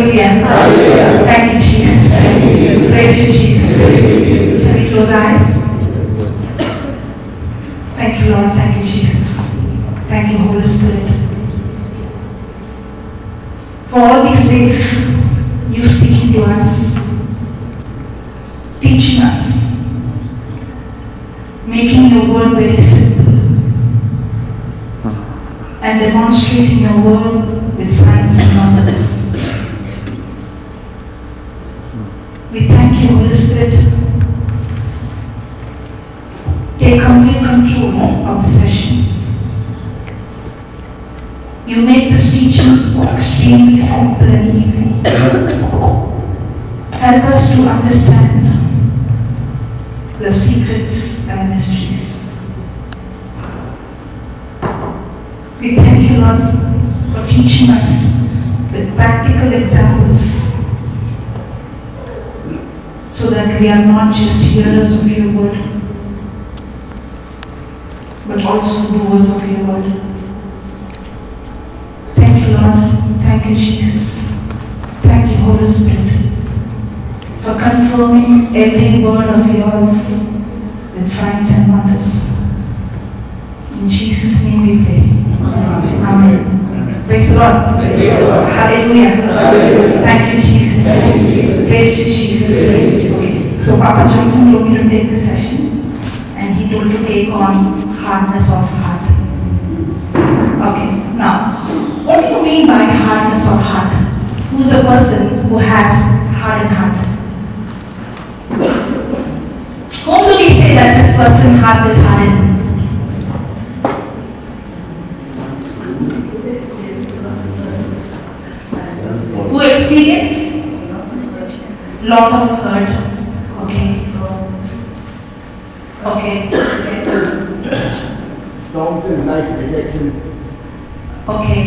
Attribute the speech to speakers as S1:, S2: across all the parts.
S1: Hallelujah. Thank you, Jesus. Praise you, Jesus. Shall we close our eyes? Thank you, Lord. Thank you, Jesus. Thank you, Holy Spirit. For all these days, you speaking to us, teaching us, making your word very simple, and demonstrating your word with signs and wonders. We thank you, Holy Spirit. Take complete control of the session. You make this teaching extremely simple and easy. Help us to understand the secrets and mysteries. We thank you, Lord, for teaching us with practical examples, so that we are not just hearers of your word, but also doers of your word. Thank you, Lord. Thank you, Jesus. Thank you, Holy Spirit, for confirming every word of yours with signs and wonders. In Jesus' name we pray. Amen. Amen. Praise the Lord. Hallelujah. Hallelujah. Thank you, Jesus. Praise you, Jesus. So Papa Johnson told me to take the session, and he told me to take on hardness of heart. Okay, now, what do you mean by hardness of heart? Who's a person who has hardened heart? Whom do we say that this person's heart is hardened? Who experience lot of hurt? Okay.
S2: Storms in life, rejection.
S1: Okay.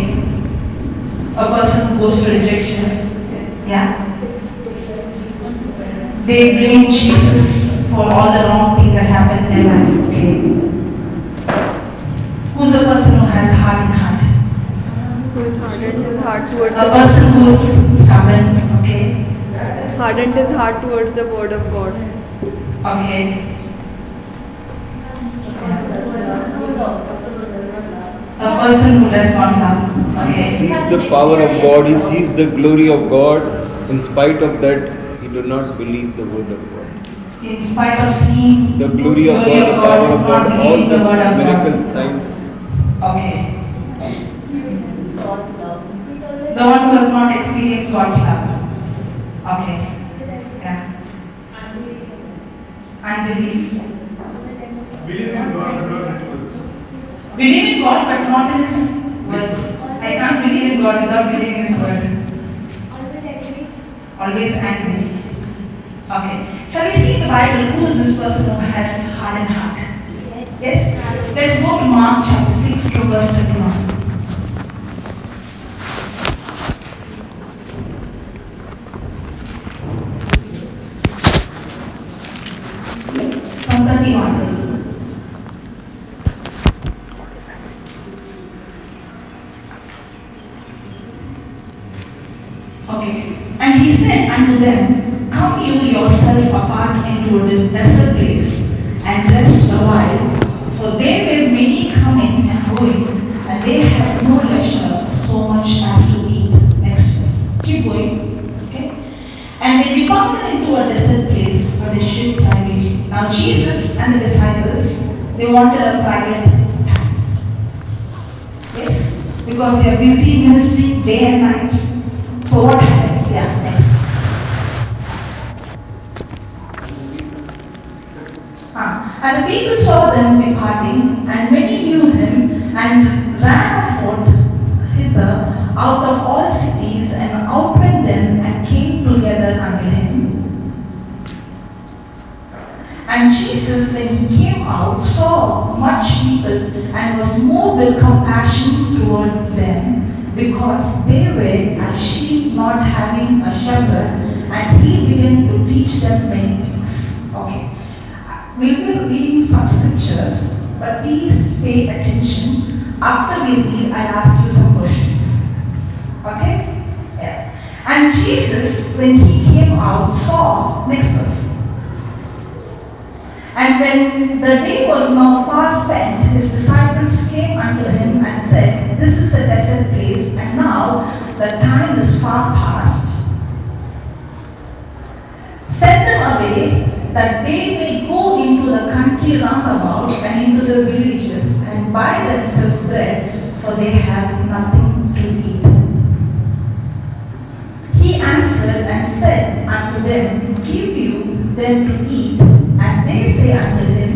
S1: A person who goes for rejection. Yeah. They blame Jesus for all the wrong things that happen in their life. Okay. Who's a person who has hardened heart?
S3: Who is hardened his heart towards
S1: a person who is stubborn. Okay.
S3: Hardened his heart towards the word of God.
S1: Okay. A person who does not love. Okay.
S4: He sees the power of God, he sees the glory of God. In spite of that, he does not believe the word of God.
S1: In spite of seeing
S4: the glory of God, the power of God, all the miracle signs.
S1: Okay. The one who has not experienced God's love. Okay. Yeah. Unbelief.
S2: Believe in God.
S1: Believe in God, but not in His words. I can't believe in God without believing in His word. Always angry. Okay. Shall we see in the Bible who is this person who has hardened heart? Yes? Let's go to Mark chapter 6 to verse 31. From 31. Okay. And he said unto them, Come you yourself apart into a desert place, and rest a while. For there were many coming and going, and they had no leisure so much as to eat. Next verse. Keep going. Okay. And they departed into a desert place, but they shipped privately. Now Jesus and the disciples, they wanted a private time. Yes? Because they are busy ministry day and night. So what happens? Yeah, next. And the people saw them departing, and many knew him, and ran forth hither out of all cities, and outwent them, and came together unto him. And Jesus, when he came out, saw much people, and was moved with compassion toward them, because they were as sheep not having a shepherd, and he began to teach them many things. Okay. We'll be reading some scriptures, but please pay attention. After we read, I'll ask you some questions. Okay? Yeah. And Jesus, when he came out, saw, next verse. And when the day was now far spent, his disciples came unto him and said, This is a desert place, and now the time is far past. Send them away, that they may go into the country round about and into the villages, and buy themselves bread, for they have nothing to eat. He answered and said unto them, Give you them to eat. And they say unto him,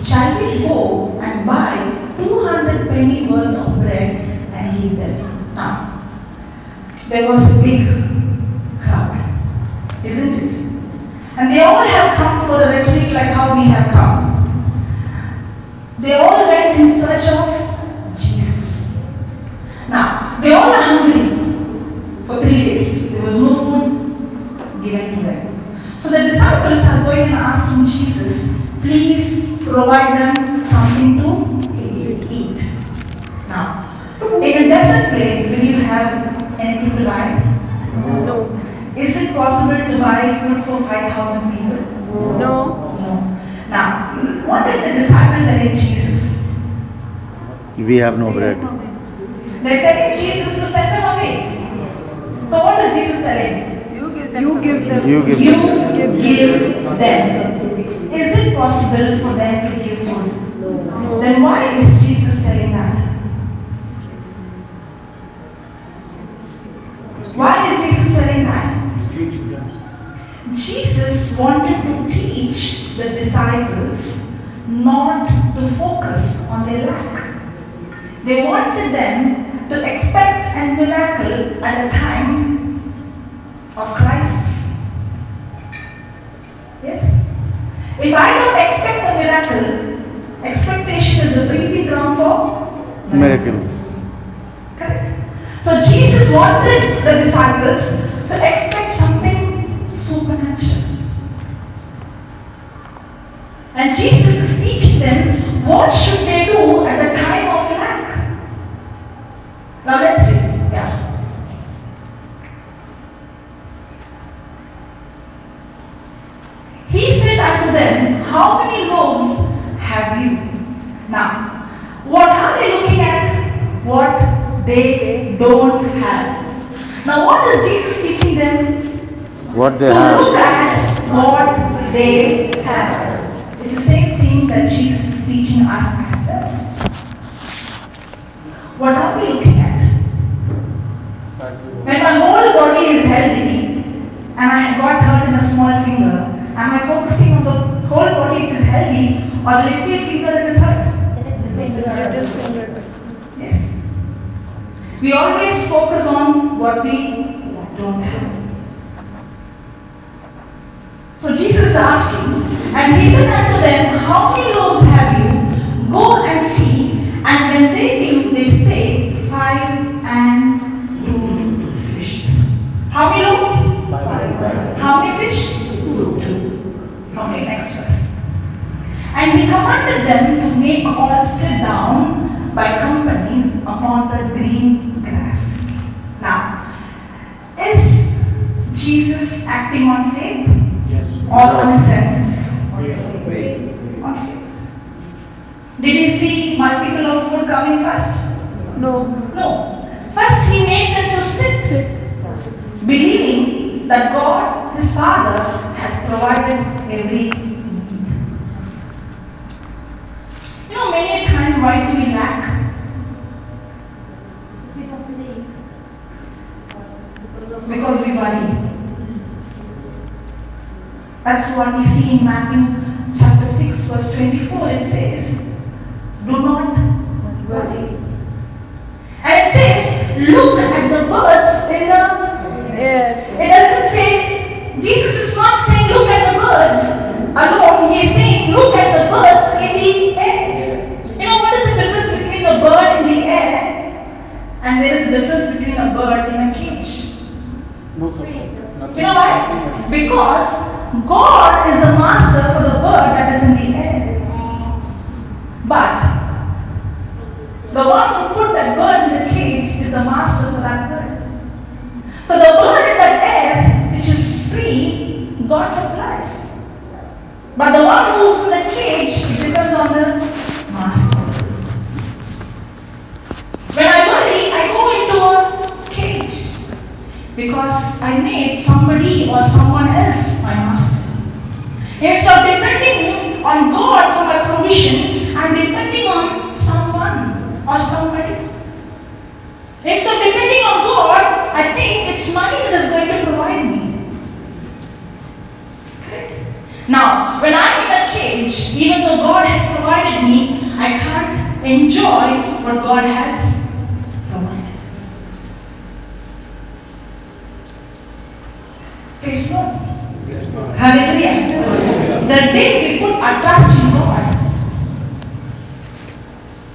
S1: Shall we go and buy 200 penny worth of bread and eat them? Now, there was a big crowd, isn't it? And they all have come for a retreat like how we have come. They all went in search of Jesus. Now, they all are hungry for 3 days. There was no food given to them. So the disciples are going and asking Jesus, please provide them something to eat. Now, in a desert place, will you have anything to buy?
S3: No.
S1: Is it possible to buy food for 5,000 people?
S3: No.
S1: No. Now, what did the disciples tell Jesus?
S5: We have no bread.
S1: They're telling Jesus to send them away. So what is Jesus telling?
S3: You give them.
S5: You give
S1: You
S5: them.
S1: give them. Is it possible for them to give food?
S3: No.
S1: Then why is Jesus telling that? Why is Jesus telling that? Jesus wanted to teach the disciples not to focus on their lack. They wanted them to expect a miracle at a time of crisis. Yes? If I don't expect a miracle, expectation is the breeding ground for
S5: Miracles.
S1: Correct? So Jesus wanted the disciples to expect something supernatural. And Jesus is teaching them what should they do at the time of lack. Now let's see. Yeah. He said unto them, How many loaves have you? Now, what are they looking at? What they don't have. Now, what is Jesus teaching them?
S5: What they
S1: To look
S5: have.
S1: at what they have. It's the same thing that Jesus is teaching us as well. What are we looking at? When my whole body is healthy and I got hurt in a small finger, am I focusing on the whole body which is healthy or the little finger that is hurt?
S3: Little finger.
S1: Yes. We always focus on what we don't have. So Jesus is asking, and he said unto them, How many loaves have you? Go and see. And when they knew, they say, 5 and 2 fishes. How many loaves? 5. How many fish? 2. Okay, next verse. And he commanded them to make all sit down by companies upon the green grass. Now, is Jesus acting on faith?
S2: Yes.
S1: Or on his senses?
S2: Faith.
S1: On faith. Did he see multiple of food coming first?
S3: No.
S1: No. First he made them to sit, believing that God, his Father, has provided every need. You know, many a times why do we lack? Because we worry. That's what we see in Matthew chapter 6 verse 24. It says, do not worry. And it says, look at the birds in the
S3: Air.
S1: It doesn't say, Jesus is not saying look at the birds alone. He is saying look at the birds in the air. You know what is the difference between a bird in the air and there is a difference between a bird in a cage?
S2: No, sir.
S1: You know why? Because God is the master for the bird that is in the air. But the one who put that bird in the cage is the master for that bird. So the bird in that I made somebody or someone else my master. Instead of depending on God for my provision, I'm depending on someone or somebody. Instead of depending on God, I think it's money that is going to provide me. Correct? Now, when I'm in a cage, even though God has provided me, I can't enjoy what God has provided. Praise God. Hallelujah. The day we put our trust in God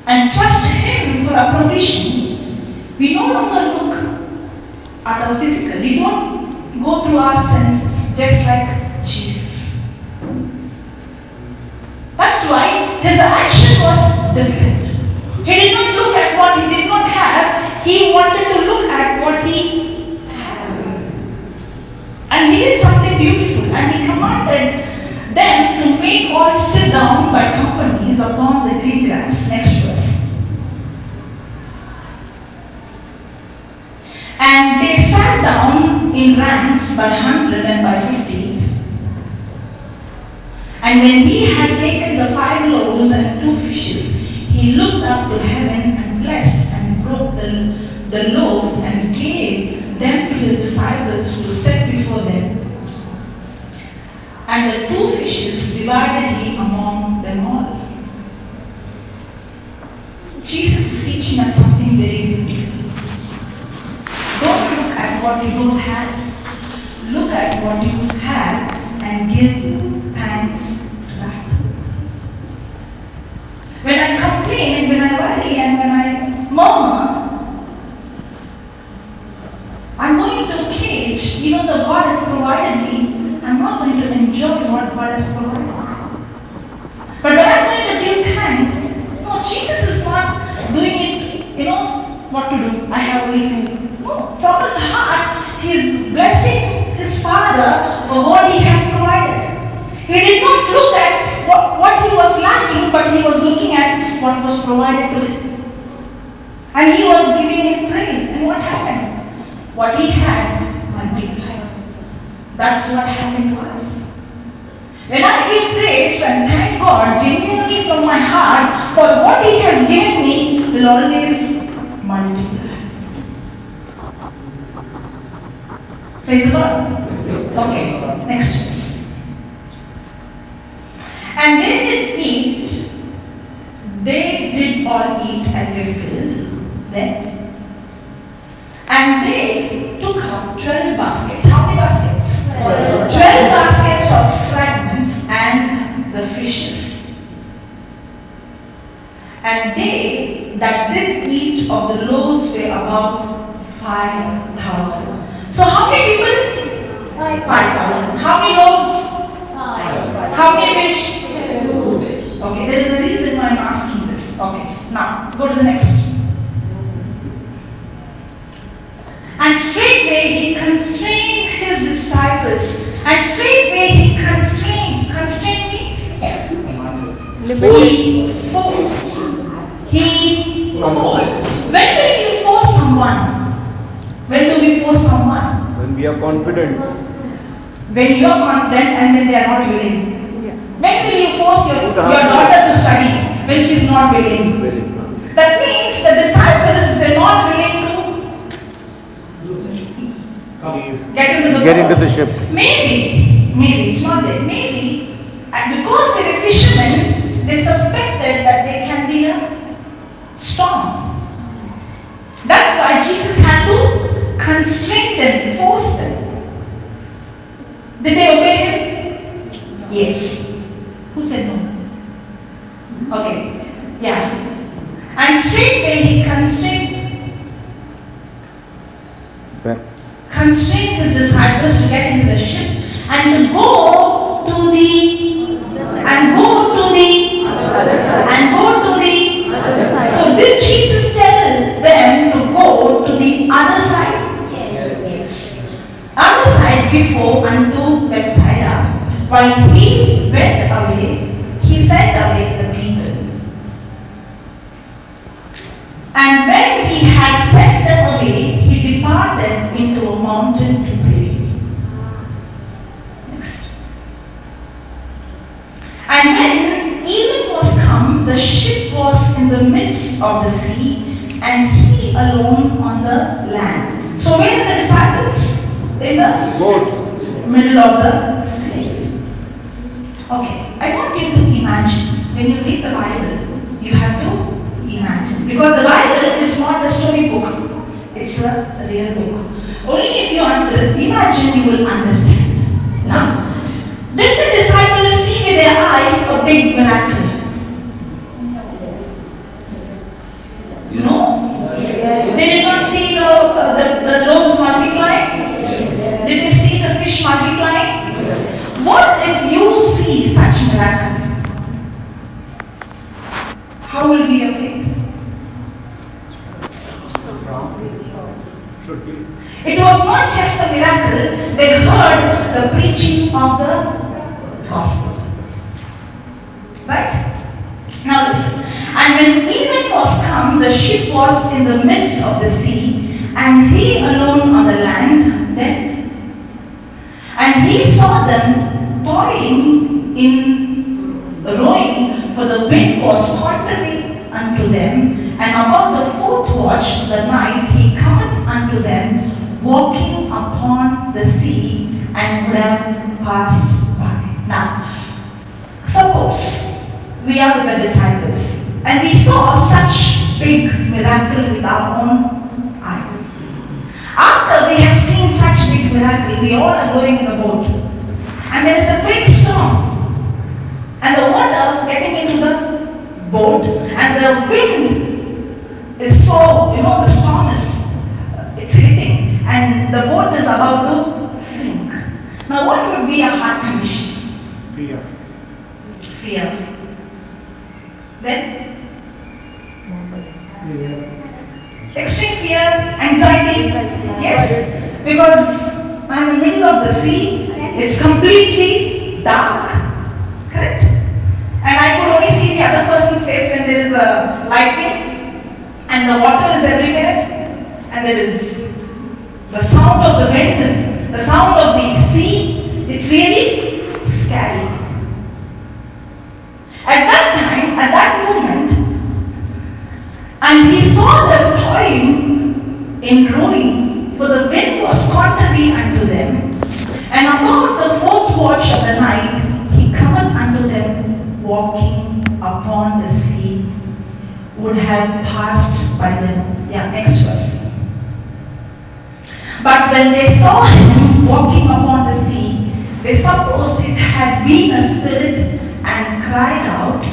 S1: and trust Him for our provision, we no longer look at our physical. We don't go through our senses, just like Jesus. That's why His action was different. He did not look at what He did not have. He wanted to look at what He had. And He did something beautiful. And He commanded them to make all sit down by companies upon the green grass. Next verse. And they sat down in ranks by 100 and by 50s. And when He had taken the 5 loaves and 2 fishes, He looked up to heaven and blessed and broke the loaves and gave them to His disciples to set before them. And the 2 fishes divided He among them all. Jesus is teaching us something very beautiful. Don't look at what you don't have. Look at what you have and give thanks to that. When I complain and when I worry and when I murmur, I'm going to a cage. Even though God has provided me, I'm not going to enjoy what God has provided. But when I'm going to give thanks, no, Jesus is not doing it, what to do. I have only to. No, from His heart, He is blessing His Father for what He has provided. He did not look at what He was lacking, but He was looking at what was provided to Him. And He was giving Him praise. And what happened? What He had multiplied. That's what happened to us. When I give praise and thank God genuinely from my heart for what He has given me, will always multiply. Praise the Lord. Okay, next verse. And they did eat. They did all eat and were filled. Then, and they took up 12 baskets. How many baskets? 12 baskets of fragments and the fishes. And they that did eat of the loaves were about 5,000. So how many people? 5,000. How many loaves? 5. How many fish? 2. Okay, there is a reason why I'm asking this. Okay, now go to the next. And straightway He constrained His disciples. And straightway He constrained. Constrained means? He forced. He forced. When will you force someone? When do we force someone?
S4: When we are confident.
S1: When you are confident and when they are not willing. When will you force your daughter to study? When she is not willing. That means the disciples were not willing to get into the ship. Maybe it's not that. Maybe because they were fishermen, they suspected that there can be a storm. That's why Jesus had to constrain them, force them. Did they obey Him? Yes. Who said no? Okay. Yeah. And straightway He constrained His disciples to get into the ship and to go to the So did Jesus tell them to go to the other side? Yes. Other side before unto Bethsaida. While He went away, He sent away the people. And when He had sent them away, He departed into a mountain to pray. Next. And when evening was come, the ship was in the midst of the sea, and he alone on the land. So where are the disciples? In the
S4: Boat.
S1: middle of the sea. Okay, I want you to imagine. When you read the Bible, you have to imagine. Because the Bible is not a story book. It's a real book. Only if you imagine, you will understand. Now, did the disciples see with their eyes a big miracle? No? They did not see the loaves multiplying? Did they see the fish multiplying? What if you see such miracle? How will be your faith?
S2: Should be.
S1: It was not just a miracle, they heard the preaching of the gospel. Right? Now listen. And when evening was come, the ship was in the midst of the sea, and he alone on the land. And he saw them toiling in rowing, for the wind was contrary unto them. And about the fourth watch of the night he cometh unto them, walking upon the sea, and would have passed by. Now, suppose we are with the disciples, and we saw such big miracle with our own eyes. After we have seen such big miracle, we all are going in the boat, and there is a big storm, and the water getting into the boat, and the wind is so, the storm is, it's hitting, and the boat is about to sink. Now what would be a heart condition?
S2: Fear.
S1: Fear. Then? Extreme fear, anxiety. Yes, because I'm in the middle of the sea, it's completely dark. Correct? And I could only see the other person's face when there is a lightning, and the water is everywhere, and there is the sound of the wind, the sound of the sea. It's really scary. At that time, at that moment, and he saw them toiling in rowing, for the wind was contrary unto them. And about the fourth watch of the night, he cometh unto them, walking upon the sea, would have passed by them. Yeah, next verse. But when they saw him walking upon the sea, they supposed it had been a spirit, and cried out.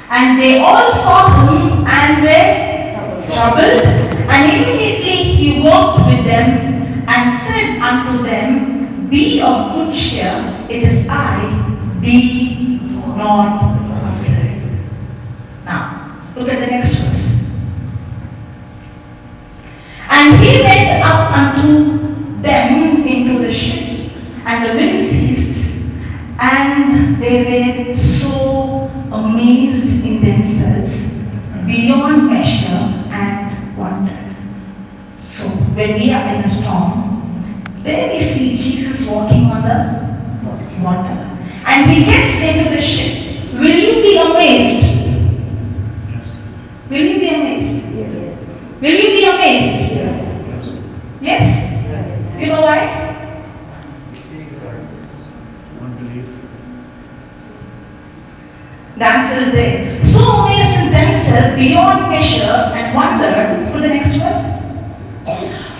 S1: And they all saw him and were troubled. And immediately he walked with them and said unto them, Be of good cheer, it is I, be not afraid. Now, look at the next verse. And he went up unto them into the ship, and the wind ceased, and they were so amazed in themselves beyond measure and wondered. So, when we are in a storm, there we see Jesus walking on the water. And he gets into the ship. Will you be amazed? Will you be amazed?
S3: Yes.
S1: Will you be amazed? Yes? You know why?
S2: Unbelief.
S1: The answer is there. So amazed in themselves beyond measure and wondered. To the next verse.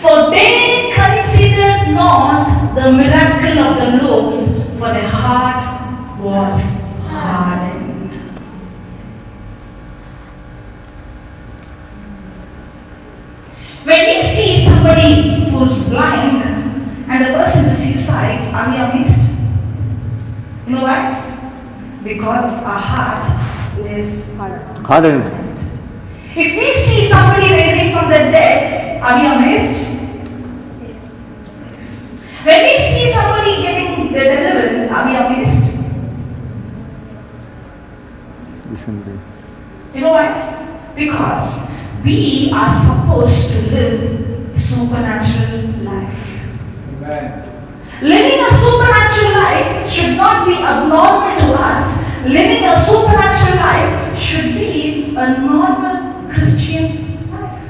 S1: For they considered not the miracle of the loaves, for their heart was hardened. When we see somebody who's blind and the person receives sight, are we amazed? You know why? Because our heart is
S5: Hardened.
S1: If we see somebody raising from the dead, are we amazed? Yes. When we see somebody getting the deliverance, are we amazed?
S5: We shouldn't be.
S1: You know why? Because we are supposed to live supernatural life. Living a supernatural life should not be abnormal to us. Living a supernatural life should be a normal Christian life.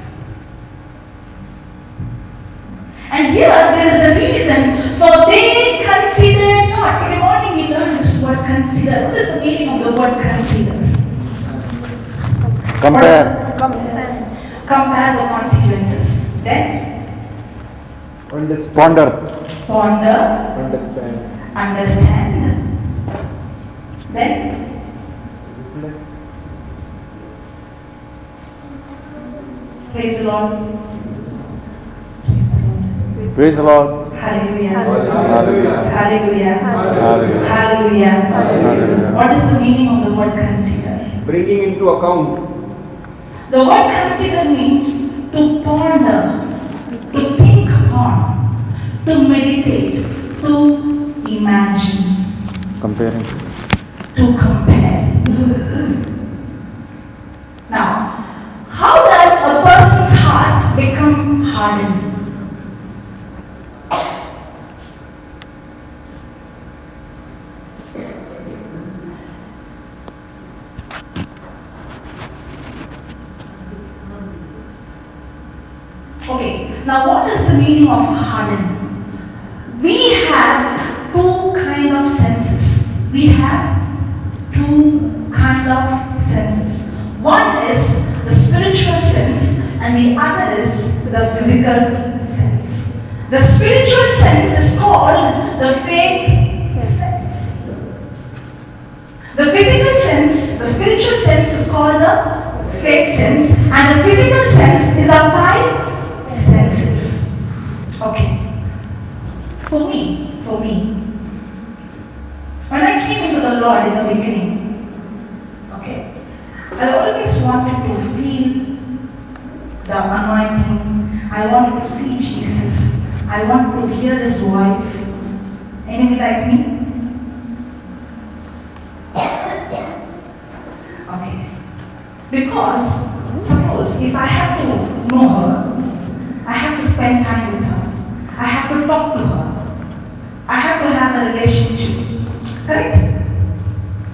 S1: And here there is a reason for they consider not. Today morning we learned this word consider. What is the meaning of the word consider?
S5: Compare.
S1: Compare the consequences. Then
S4: Understand.
S5: Ponder.
S1: ponder,
S4: Understand.
S1: understand. Then praise the Lord. Praise the Lord.
S5: Praise the Lord.
S1: Hallelujah.
S5: Hallelujah.
S1: Hallelujah.
S5: Hallelujah.
S1: Hallelujah.
S5: Hallelujah.
S1: What is the meaning of the word consider?
S4: Bringing into account.
S1: The word consider means to ponder, to think upon, to meditate, to imagine,
S5: Comparing.
S1: to compare. Now, how does a person's heart become hardened? Okay, now what is the meaning of hardened? We have two kind of senses. We have two kind of senses. One is the spiritual sense and the other is the physical sense. The spiritual sense is called the faith sense. The physical sense, the spiritual sense is called the faith sense and the physical sense is our five senses. Okay. For me, when I came into the Lord in the beginning, okay, I always wanted to feel the anointing. I wanted to see Jesus. I want to hear His voice. Anybody like me? Okay. Because, suppose if I have to know her, I have to spend time with her. I have to talk to her. I have to have a relationship. Correct?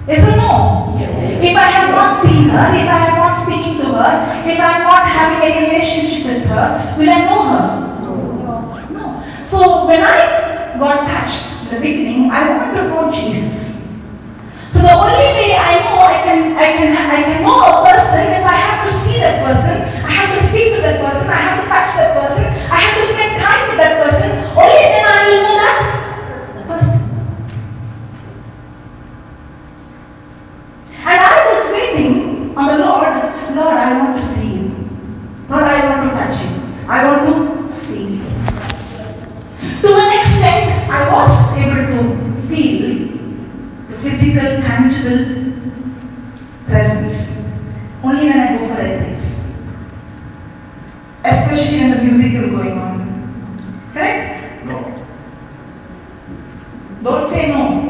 S1: Yes or no? Yes. If I have not seen her, if I am not speaking to her, if I am not having any relationship with her, will I know her? No. So when I got touched in the beginning, I wanted to know Jesus. So the only way I know I can know a person is I have to see that person, I have to speak to that person, I have to touch that person, I have to spend time with that person. Only then I will know that person. And I was waiting on the Lord. Lord, I want to see you. Lord, I want to touch you. I want to feel you. To an extent, I was able to feel the physical, tangible presence only when I go for retreats. Especially when the music is going on. Correct?
S4: No.
S1: Don't say no.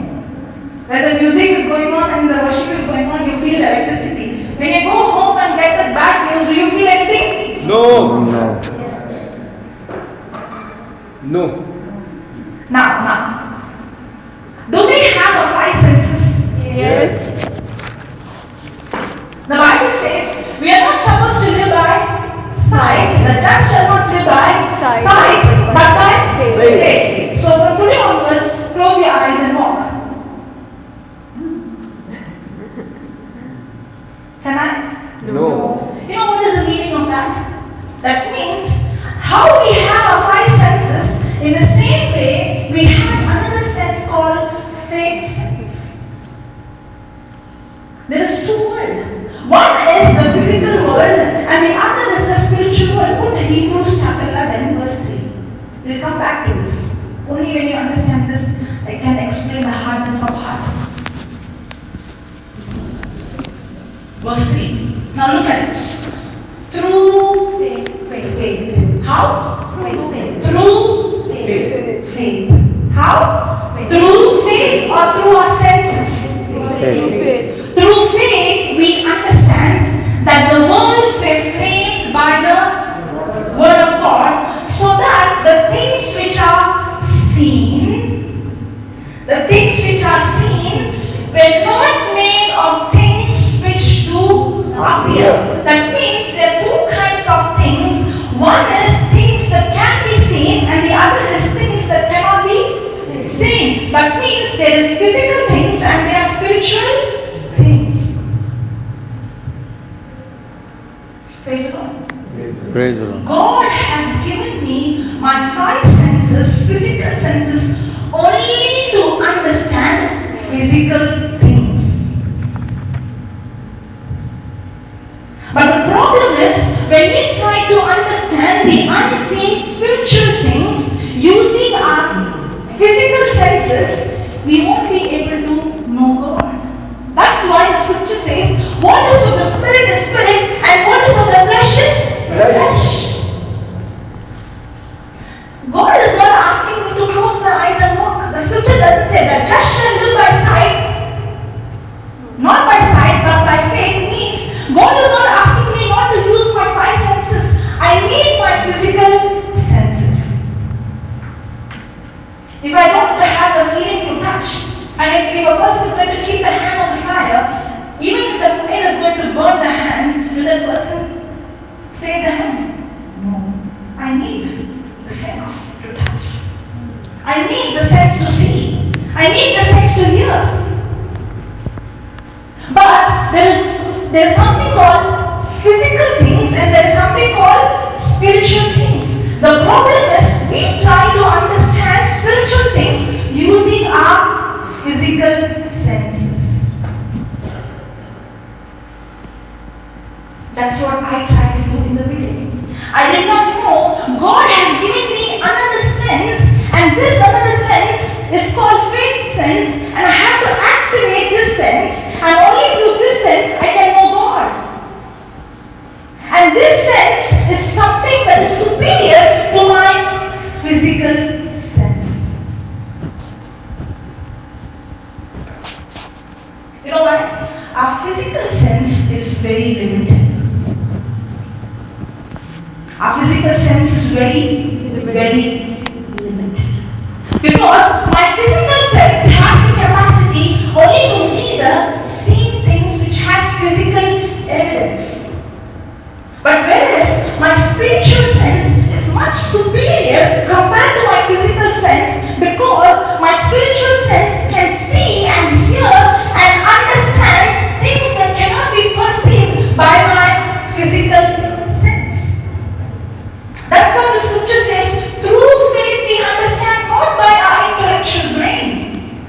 S1: When the music is going on and the worship is going on, you feel electricity. When you go home and get the bad news, do you feel anything?
S4: No.
S5: No.
S4: No.
S1: Now, do we have a five senses?
S3: Yes.
S1: The Bible says we are not supposed to live by sight. The just shall not live by sight, but by faith. So from today onwards, close your eyes and walk. Can I?
S4: No.
S1: You know what is the meaning of that? That means how we have our five senses, in the same way we have another sense called faith sense. There is two worlds. One is the physical world and the other is the spiritual world. Put Hebrews chapter 11 verse 3. We'll come back to this. Only when you understand this, I can explain the hardness of heart. Verse 3. Now look at this. Through faith. How? Through faith. How? Through faith or through our senses?
S5: Faith.
S1: Through faith, we understand that the worlds were framed by physical things. But the problem is, when we try to understand the unseen spiritual things using our physical senses, we won't be able to know God. That's why the scripture says, what is of the spirit is spirit, and what is of the flesh is flesh. God is not asking me to close my eyes and walk. The scripture doesn't say that just shall live by sight. Not by sight, but by faith means God is not asking me not to use my five senses. I need my physical senses. If I don't have the feeling to touch, and if a person is going to keep the hand on the fire, even if the fire is going to burn the hand, will that person say the hand? No. I need the sense to touch. I need the sense to see. I need the sense to hear. But there is something called physical things and there is something called spiritual things. The problem is we try to understand spiritual things using our physical senses. That's what I tried to do in the beginning. I did not know God has given me another sense, and this another sense is called faith sense, and I have to activate this sense, and only through this sense I can know God. And this sense is something that is superior to my physical sense. You know what? Our physical sense is very limited. Our physical sense is very limited. Because my physical sense has the capacity only to see the seen things which has physical evidence. But whereas my spiritual sense is much superior compared to my physical sense, because my spiritual sense can see and hear and understand things that cannot be perceived by my physical sense. That's what the scripture says, through faith we understand, not by our intellectual brain,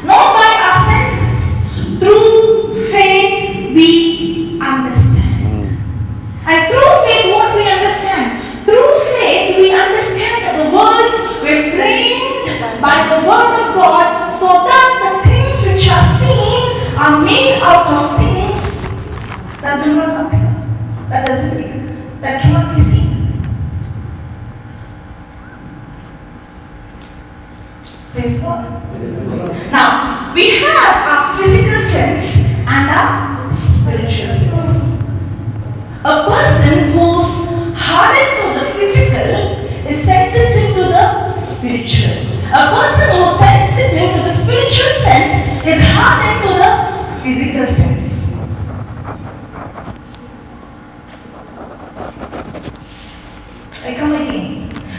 S1: not by our senses. Through faith we understand. And through faith what we understand? Through faith we understand that the worlds were framed by the word of God, so that the things which are seen are made out of things that do not appear, that cannot be seen. Praise God. Now, we have our physical sense and our spiritual sense. A person who's hardened to the physical is sensitive to the spiritual. A person who's sensitive to the spiritual sense is hardened to the physical sense. I come again.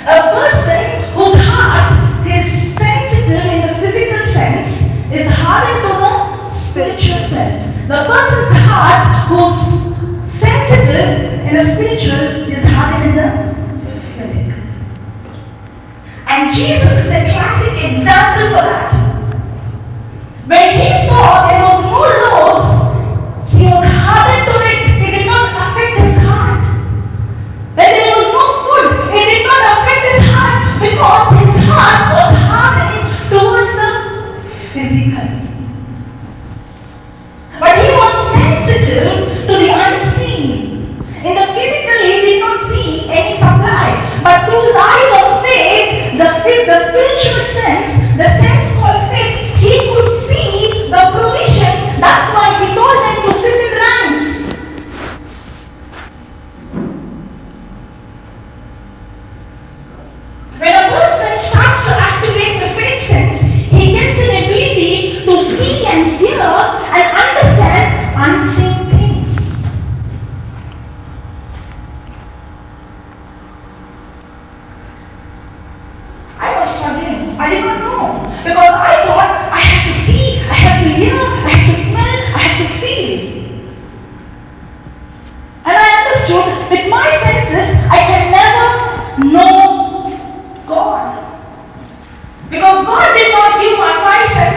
S1: A person whose heart is sensitive in the physical sense is hardened to the spiritual sense. The person's heart who's sensitive in the spiritual is hardened in the physical. And Jesus is a classic example for that. When he saw there was no laws, he was hardened to it. It did not affect his heart. When there was no food, it did not affect his heart, because his heart was hardened towards the physical. But he was sensitive to the unseen. In the physical, he did not see any supply. But through his eyes of faith, the spiritual sense, the sense called faith, he could see the provision. That's why he told them to sit in ranks. When a person starts to activate the faith sense, he gets an ability to see and hear and understand unseen things. I was struggling. I did not know, because I thought I had to see, I had to hear, I had to smell, I had to feel. And I understood with my senses I can never know God. Because God did not give my five senses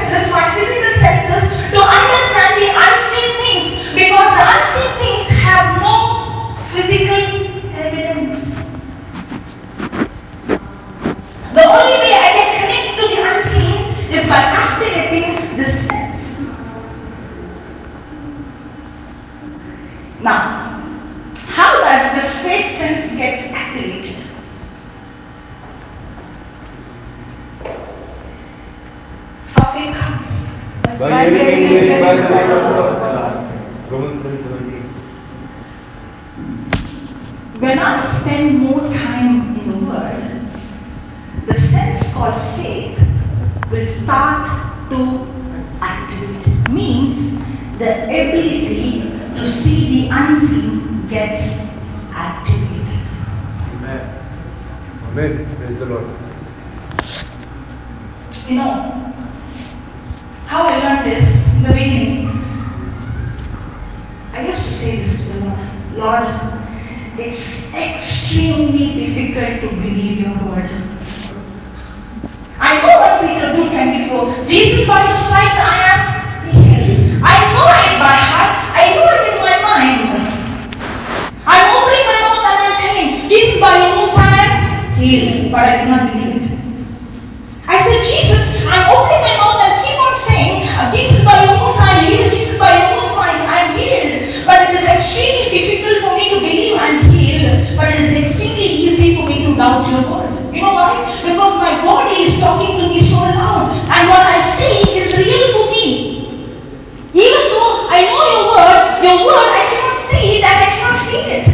S4: By hearing it by the word of God. Romans 10:17.
S1: When I spend more time in the Word, the sense called faith will start to activate. Means the ability to see the unseen gets activated.
S4: Amen. Amen. Praise the Lord.
S1: You know, how I learned this in the beginning, I used to say this to the Lord, Lord, it's extremely difficult to believe your word. I know 1 Peter 2:24, Jesus by his stripes I am healed. I know it by heart, I know it in my mind. I'm opening my mouth and I'm telling, Jesus by your wounds I am healed, but I do not believe it. I said, Jesus, I'm opening my mouth and keep on saying, Jesus by your wounds I am healed, Jesus by your wounds I am healed. But it is extremely difficult for me to believe I am healed, but it is extremely easy for me to doubt your word. You know why? Because my body is talking to me so loud, and what I see is real for me. Even though I know your word, I cannot see it and I cannot feel it.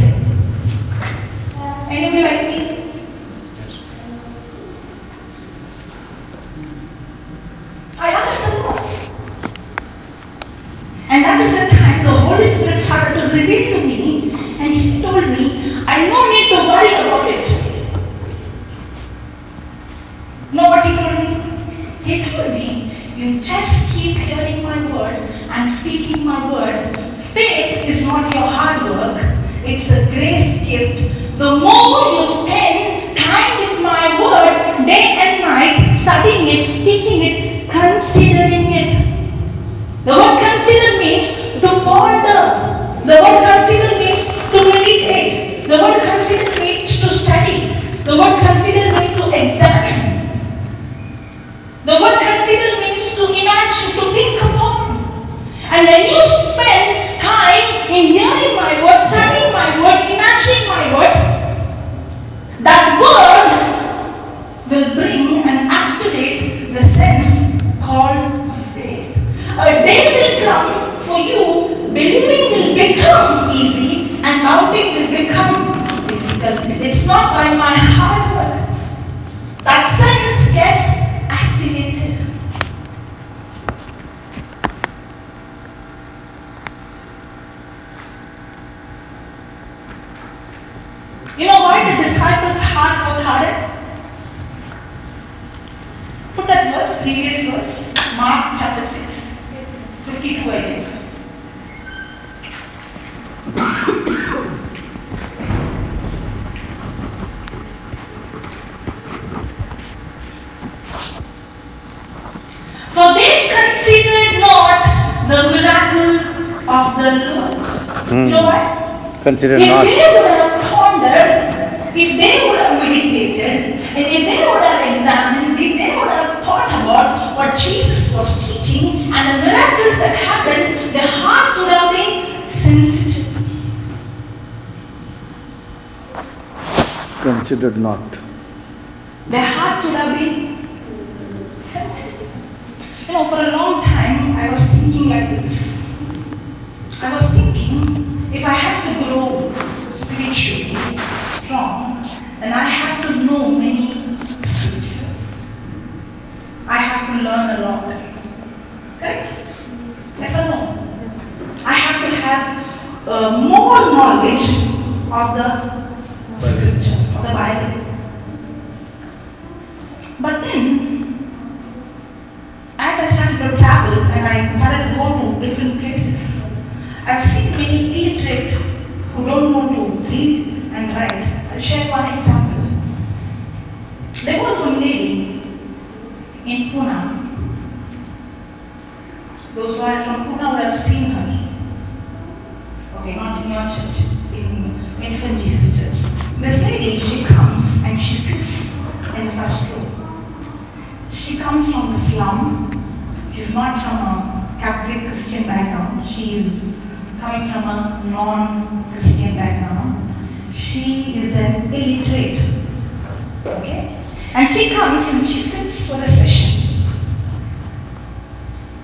S1: Anybody like me? I asked the Lord. And that is the time the Holy Spirit started to reveal to me, and He told me, I no need to worry about it. Know what He told me? He told me, you just keep hearing my word and speaking my word. Faith is not your hard work, it's a grace gift. The more you spend time with my word, day and night, studying it, speaking it, considering it. The word consider means to ponder. The word consider means to meditate. The word consider means to study. The word consider means to examine. The word consider means to imagine, to think upon. And when you spend time in hearing my words, studying my word, imagining my words, that word will bring and activate the sense called faith. A day will come for you, believing will become easy and doubting will become difficult. It's not by my hard work. That sense gets activated. You know why the disciples' heart was hardened? Put that verse, previous verse, Mark chapter 6, 52 I think. For they considered not the miracles of the Lord. You know why?
S5: Consider
S1: If
S5: not.
S1: they would have pondered, if they would have meditated, and if they would have examined, if they would have thought about what Jesus was teaching and the miracles that happened, their hearts would have been sensitive.
S5: Considered not.
S1: Their hearts would have been sensitive. You know, for a long time, I was thinking like this. I was thinking, if I have to grow spiritually strong, then I have to know many scriptures. I have to learn a lot. Correct? Yes or no? I have to have more knowledge of the scripture, of the Bible. But then, as I started to travel and I started to go to different places, I've seen many illiterate who don't know to read and write. I'll share one example. There was one lady in Pune. Those who are from Pune would have seen her. Okay, not in your church, in Infant Jesus Church. This lady, she comes and she sits in the first row. She comes from the slum. She's not from a Catholic Christian background. She is coming from a non-Christian background. She is an illiterate. Okay? And she comes and she sits for the session.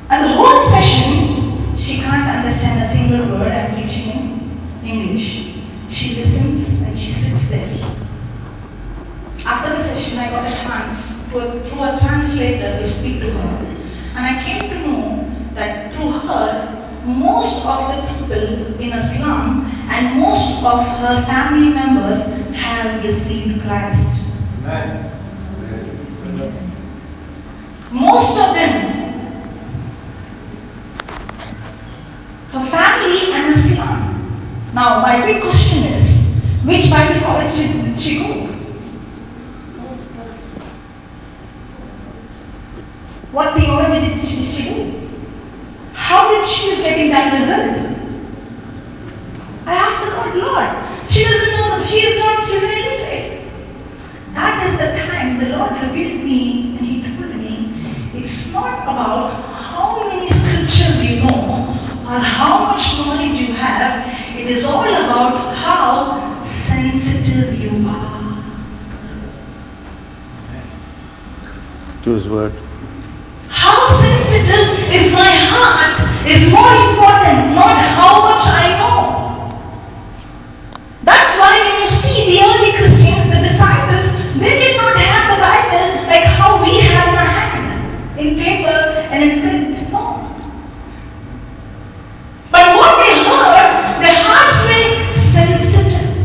S1: And the whole English. She listens and she sits there. After the session, I got a chance through a translator to speak to her. And I came to know that through her, most of the people in a slum and most of her family members have received Christ. Most of them. Her family and a slum. Now, my big question is, which Bible college did she go? What theology did she do? How did she getting that result? I asked the Lord, she doesn't know, she's an illiterate. That is the time the Lord revealed me and He told me, it's not about how many scriptures you know or how much knowledge you have, it is all about how sensitive you are.
S5: To His word.
S1: How sensitive is my heart is more important, not how much I know. That's why when you see the early Christians, the disciples, they did not have the Bible like how we have in our hand, in paper and in print. No. But what they heard, their hearts were sensitive.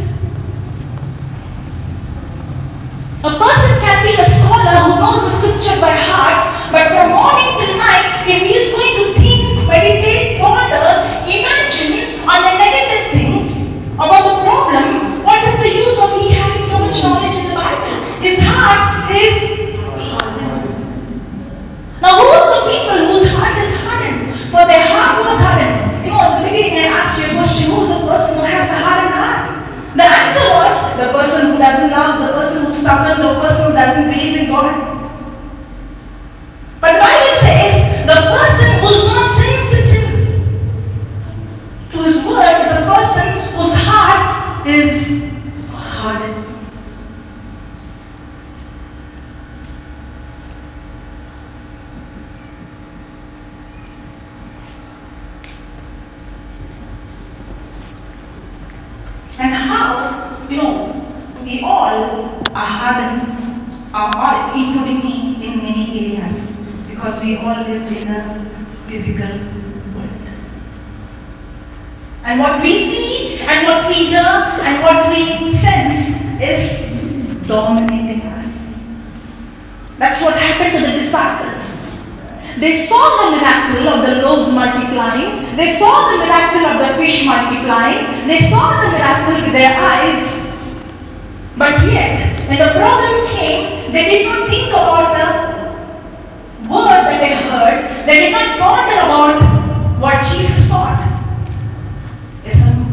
S1: A person can be a scholar who knows the scriptures by heart, but from morning till night, if he is going to think, meditate, ponder, imagine on the negative things about the problem, what is the use of he having so much knowledge in the Bible? His heart is hardened. Now, who are the people whose heart is hardened? For their heart was hardened. You know, at the beginning I asked you a question, who is the person who has a hardened heart? The answer was the person who doesn't love, the person who's stubborn, the person who doesn't believe in God. But the Bible says the person who's not sensitive to His word is a person whose heart is hardened. And how, we all are hardened, all, including me, in many areas. Because we all live in a physical world. And what we see and what we hear and what we sense is dominating us. That's what happened to the disciples. They saw the miracle of the loaves multiplying. They saw the miracle of the fish multiplying. They saw the miracle with their eyes. But yet, when the problem came, they did not think about the word that they heard. They did not ponder about what Jesus taught. Yes or no?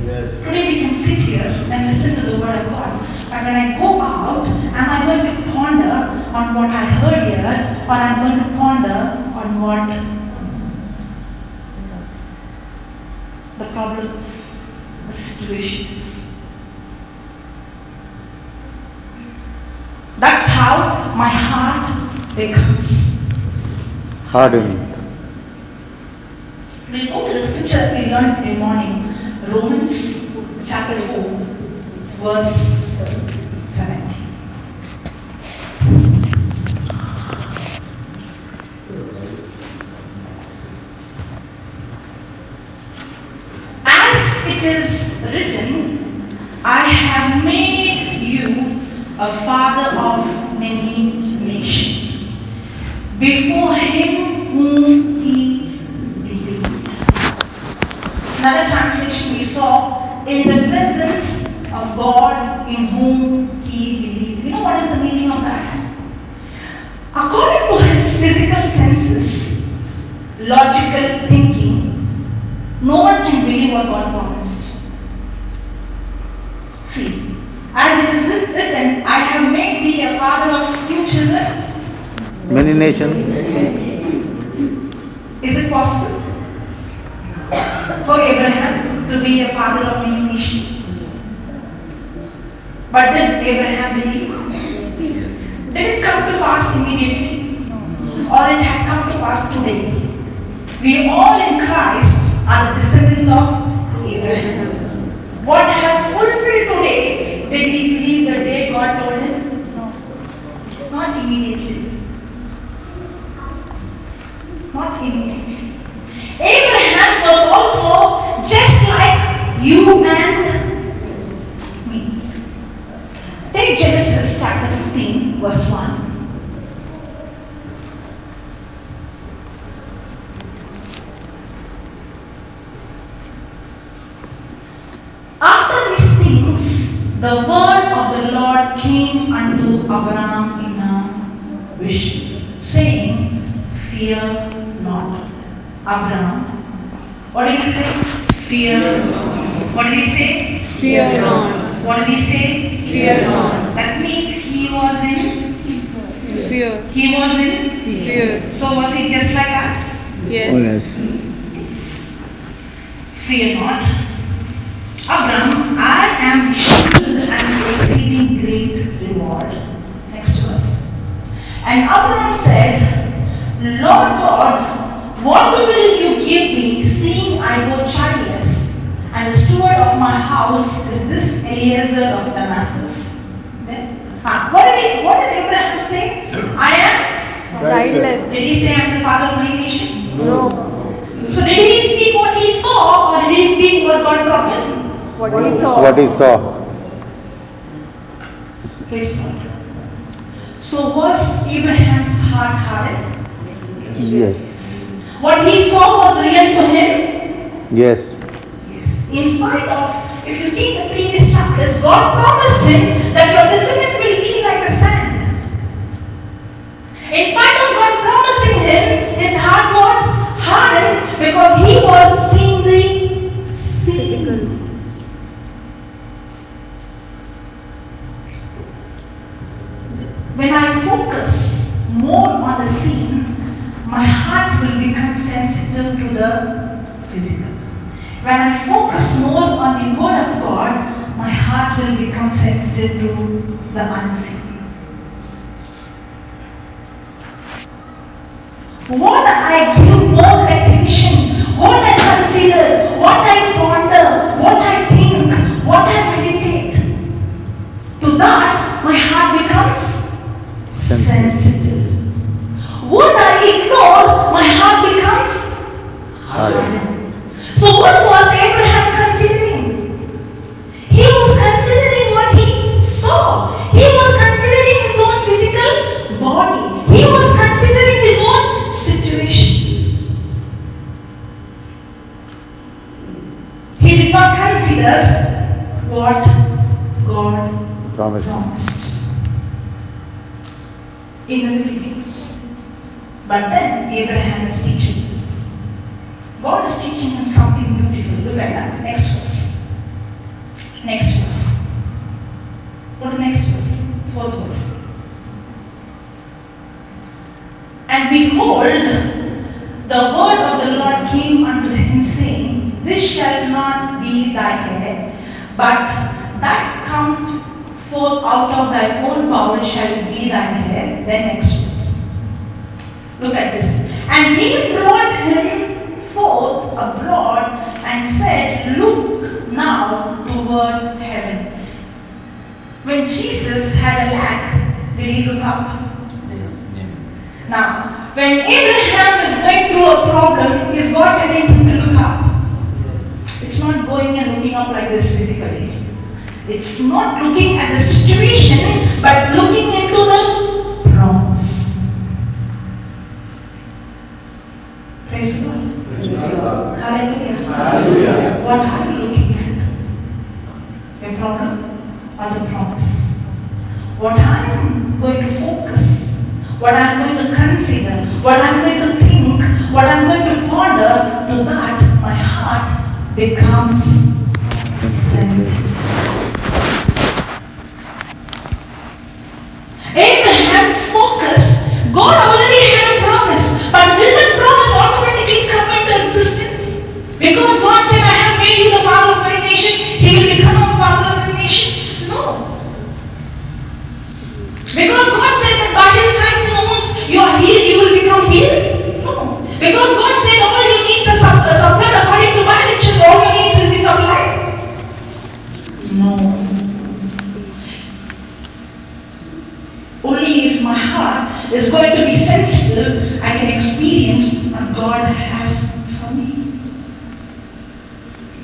S1: Yes. Today we can sit here and listen to the word of God. But when I go out, am I going to ponder on what I heard here, or am I going to ponder on what the problems, the situations? That's how my heart becomes
S5: Hardened.
S1: We'll go to the scripture we learned in the morning, Romans chapter 4, verse 17. As it is written, I have made you a father of many nations, before him whom he believed. Another translation we saw, in the presence of God in whom he believed. You know what is the meaning of that? According to his physical senses, logical thinking, no one can believe what God promised. See, as it is written, I have made thee a father of few children.
S5: Many nations.
S1: Is it possible for Abraham to be a father of many nations? But did Abraham believe? Did it come to pass immediately? Or it has come to pass today? We all in Christ are the descendants of Abraham. what has fulfilled today, did he believe the day God told him? No. Not immediately. Not immediately. Abraham was also just like you and me. Take Genesis chapter 15, verse 1. After these things, the word of the Lord came unto Abraham in a vision, saying, Fear not. Abraham, what did he say? Fear not. What did he say?
S3: Fear not.
S1: What did he say?
S3: Fear not.
S1: That means he was in
S3: Fear.
S1: He was in
S3: Fear.
S1: So was he just like us?
S3: Yes.
S5: Oh, yes.
S1: Yes. Fear not. Abraham, I am sure and exceeding great reward. Next verse. And Abraham said, Lord God, what will you give me, seeing I go childless, and the steward of my house is this Eliezer of Damascus? Then, what did Abraham say? I am
S3: Childless.
S1: Did he say I am the father of many nations?
S3: No.
S1: So did he speak what he saw, or did he speak what God promised?
S3: What he saw.
S5: What he saw.
S1: Praise God. So was Abraham's heart hardened?
S5: Yes.
S1: What he saw was real to him?
S5: Yes.
S1: Yes. In spite of, if you see the previous chapters, God promised him that your descendant will be like the sand. In spite of God promising him, his heart was hardened because he was seeing the sin. When I focus more on the scene, my heart will become sensitive to the physical. When I focus more on the word of God, my heart will become sensitive to the unseen. What I give more attention, what I consider, what I ponder, what I think, what I meditate, to that my heart becomes sensitive. What I ignore, my heart becomes hardened. So what was Abraham considering? He was considering what he saw. He was considering his own physical body. He was considering his own situation. He did not consider what God
S5: Promise.
S1: promised in the beginning. But then Abraham is teaching. God is teaching him something beautiful. Look at that. Next verse. Next verse. What is the next verse? Fourth verse. And behold, the word of the Lord came unto him, saying, This shall not be thy head, but that comes forth out of thy own bowel shall be thy head. Then next verse. Look at this. And he brought him forth abroad and said, Look now toward heaven. When Jesus had a lack, did he look up? Now, when Abraham is going through a problem, is God telling him to look up? It's not going and looking up like this physically. It's not looking at the situation, but looking into the promise. Praise God. Hallelujah.
S2: Hallelujah.
S1: What are you looking at? Your problem or the promise? What I am going to focus, what I am going to consider, what I am going to think, what I am going to ponder, to that my heart becomes sensitive. Abraham's focus, God already had a promise, but will that promise automatically come into existence? Because God said, I have made you the father of many nations, he will become a father of many nations? No. Because God said that by his stripes and wounds you are healed, you will become healed? No. Because God said all your needs are supplied according to my riches, all your needs will be supplied. my heart is going to be sensitive. I can experience what God has for me.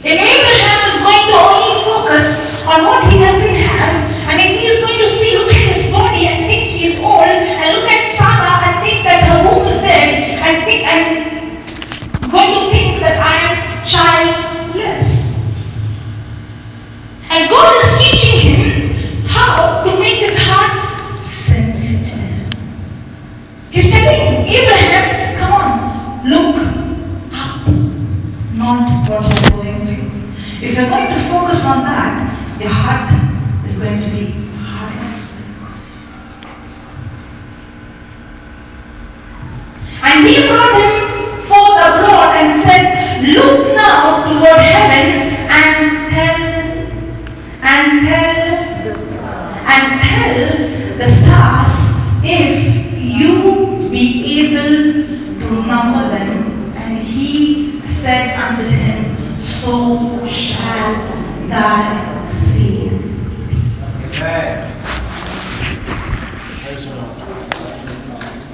S1: If Abraham is going to only focus on what he doesn't have, and if he is going to see, look at his body and think he is old, and look at Sarah and think that her womb is dead, and going to think that I am childless. And God is teaching him how to make his heart sensitive. He's telling Abraham, come on, look up, not what you're going through. If you're going to focus on that, your heart is going to be hardened. And he brought him forth abroad and said, look now toward heaven and tell the stars if you be able to number them. And he said unto him, so shall thy seed be.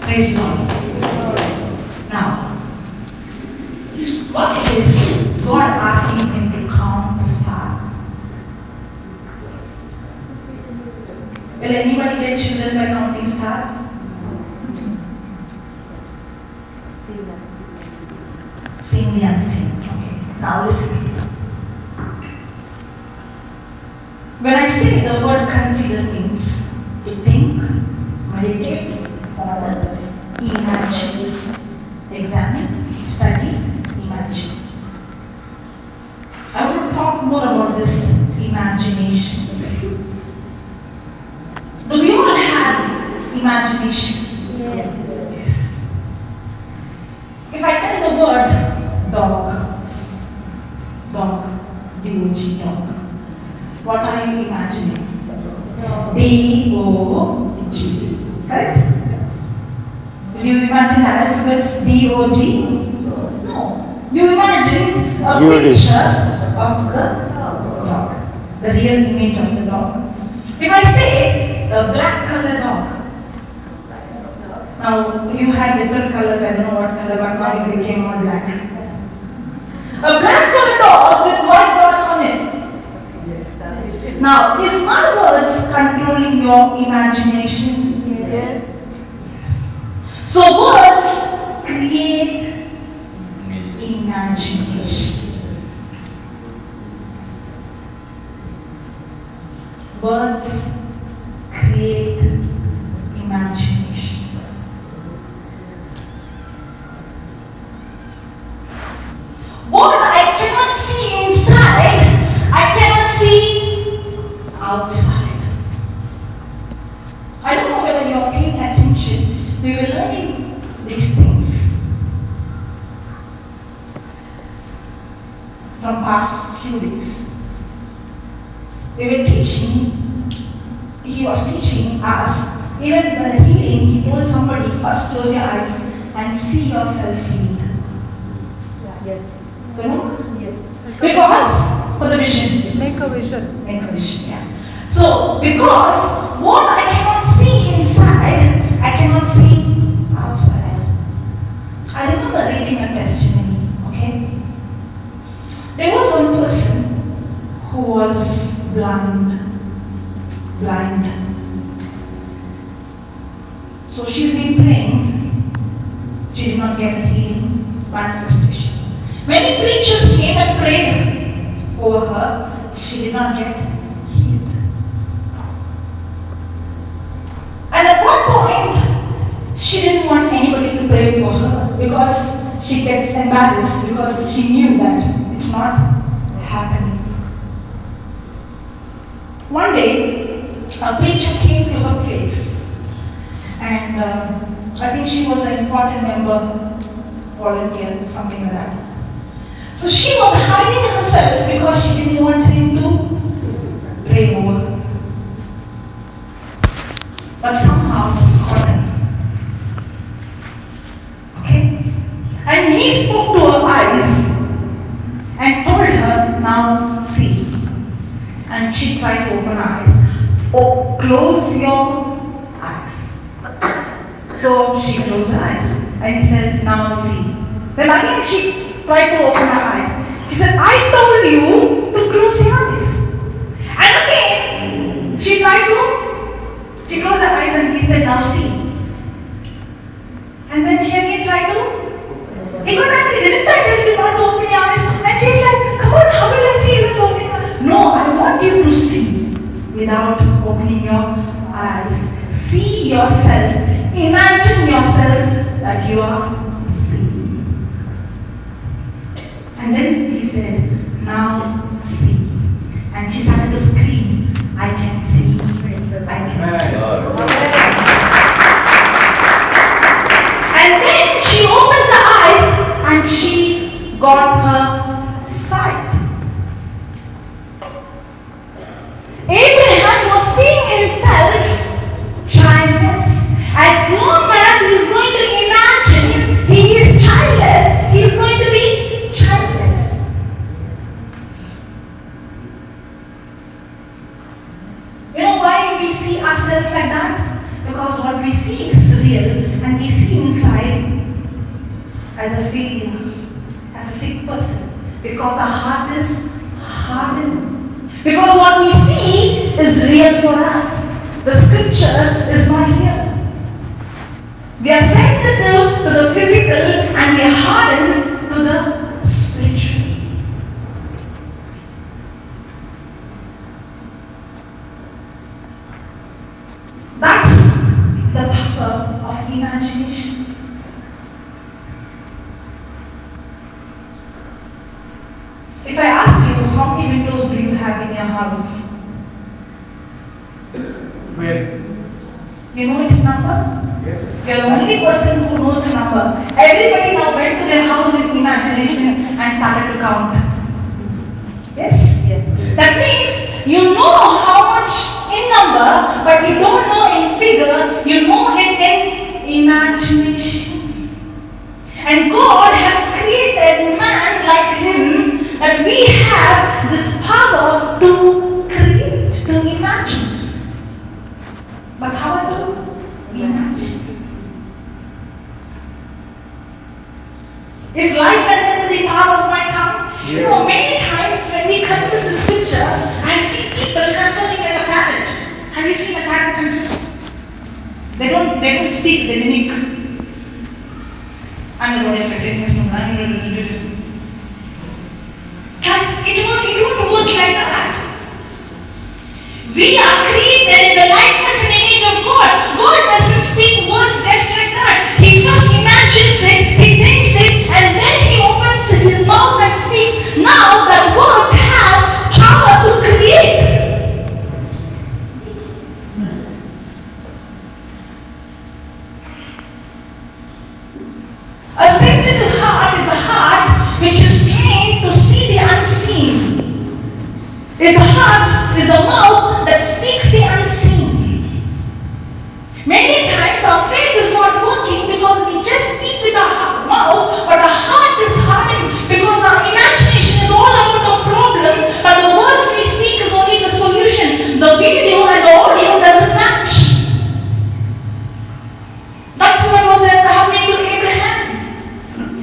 S1: Praise God. Now, what is God asking him to count the stars? Will anybody get children by counting stars? Seen the unseen. Okay. Now listen. When I say the word consider means to think, meditate, ponder, imagine, examine, study, imagine. I will talk more about this imagination. Do we all have imagination? Yes. If I tell the word dog, D-O-G, dog, what are you imagining? D-O-G, correct? Do you imagine the alphabets D-O-G? No. You imagine a picture of the dog, the real image of the dog. If I say a black colored dog, now you had different colors, I don't know what color, but now it became all black. A black colored dog with white dots on it. Now, is my words controlling your imagination?
S3: Yes.
S1: Yes. So words create imagination. Words create imagination. What I cannot see inside, I cannot see outside. I don't know whether you are paying attention. We were learning these things from past few days. We were teaching, he was teaching us, even the healing, he told somebody, first close your eyes and see yourself healed.
S3: Yes.
S1: You know?
S3: Yes.
S1: Because, for the vision.
S3: Make a vision.
S1: Make a vision, yeah. So, because what I cannot see inside, I cannot see outside. I remember reading a testimony, okay? There was one person who was blind. So she's been praying. She did not get a healing manifestation. Many preachers came and prayed over her. She did not get healed. And at one point, she didn't want anybody to pray for her because she gets embarrassed because she knew that it's not happening. One day, a preacher came to her place, and I think she was an important member, volunteer, something like that. So she was hiding herself because she didn't want him to pray over her. But somehow he caught her. Okay? And he spoke to her eyes and told her, now see. And she tried to open her eyes. Oh, close your eyes. So she closed her eyes and he said, now see. Then again she tried to open her eyes. She said, I told you to close your eyes. And again she closed her eyes and he said, now see. And then she again tried to. He got angry, didn't I tell you not to open your eyes? And she's like, come on, how will I see you without opening your eyes? No, I want you to see without opening your eyes. See yourself. Imagine yourself that you are seeing. And then he said, now see. And she started to scream, I can see. I can see. And then she opens her eyes and she got her sight. Abraham was seeing himself childless. As long as he is going to imagine he is childless, he is going to be childless. You know why we see ourselves like that? Because what we see is real and we see inside as a failure, as a sick person. Because our heart is hardened. Because what we see is real for us. The scripture is not real. We are sensitive to the physical and we are hardened to the spiritual. That's the power of imagination. If I ask you, how many windows do you have in your house?
S2: Where?
S1: You know it in number?
S2: Yes.
S1: You are the only person who knows the number. Everybody now went to their house in imagination and started to count. Yes? Yes. That means you know how much in number, but you don't know in figure, you know it in imagination. And God has created man like him that we have this power to create, to imagine. But how to imagine? Is life and death in the power of my tongue? You know, many times when we confess the scripture, I see people confessing like a parrot. Have you seen a parrot confess? They don't speak, they mimic. I'm the one who is saying this. It won't work like that. We are created in the likeness and image of God. God doesn't speak words just like that. He first imagines it, he thinks it, and then he opens his mouth and speaks. Now the words have power to create. A sensitive heart is a heart which is trained to see the unseen. Is a heart, is a mouth that speaks the unseen. Many times our faith is not working because we just speak with our mouth, but our heart is hardened because our imagination is all about the problem, but the words we speak is only the solution. The video and the audio doesn't match. That's what was happening to Abraham.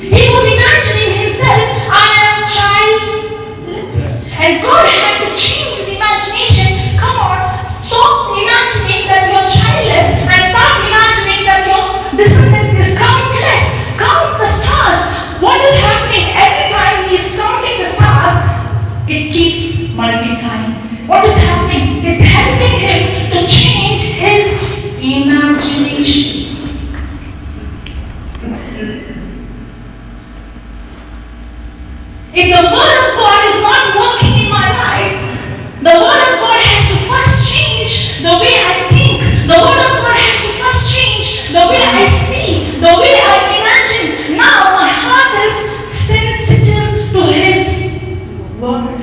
S1: He was imagining himself, I am childless. And God had to change his imagination. Come on, stop imagining that you're childless and start imagining that your descendant is countless. Count the stars. What is happening? Every time he is counting the stars, it keeps multiplying. What is happening? It's helping him to change his imagination. If the word of God is not working in my life, the word of God has to first change the way I think. The word of God has to first change the way I see, the way I imagine. Now my heart is sensitive to his word.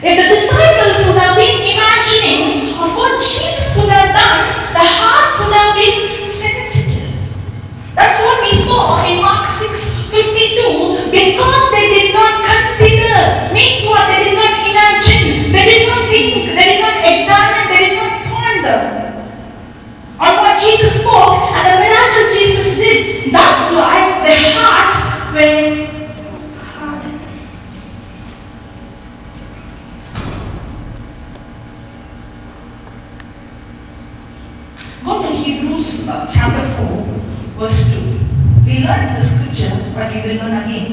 S1: If the disciples would have been imagining, of course Go to Hebrews chapter 4, verse 2. We learned the scripture, but we will learn again.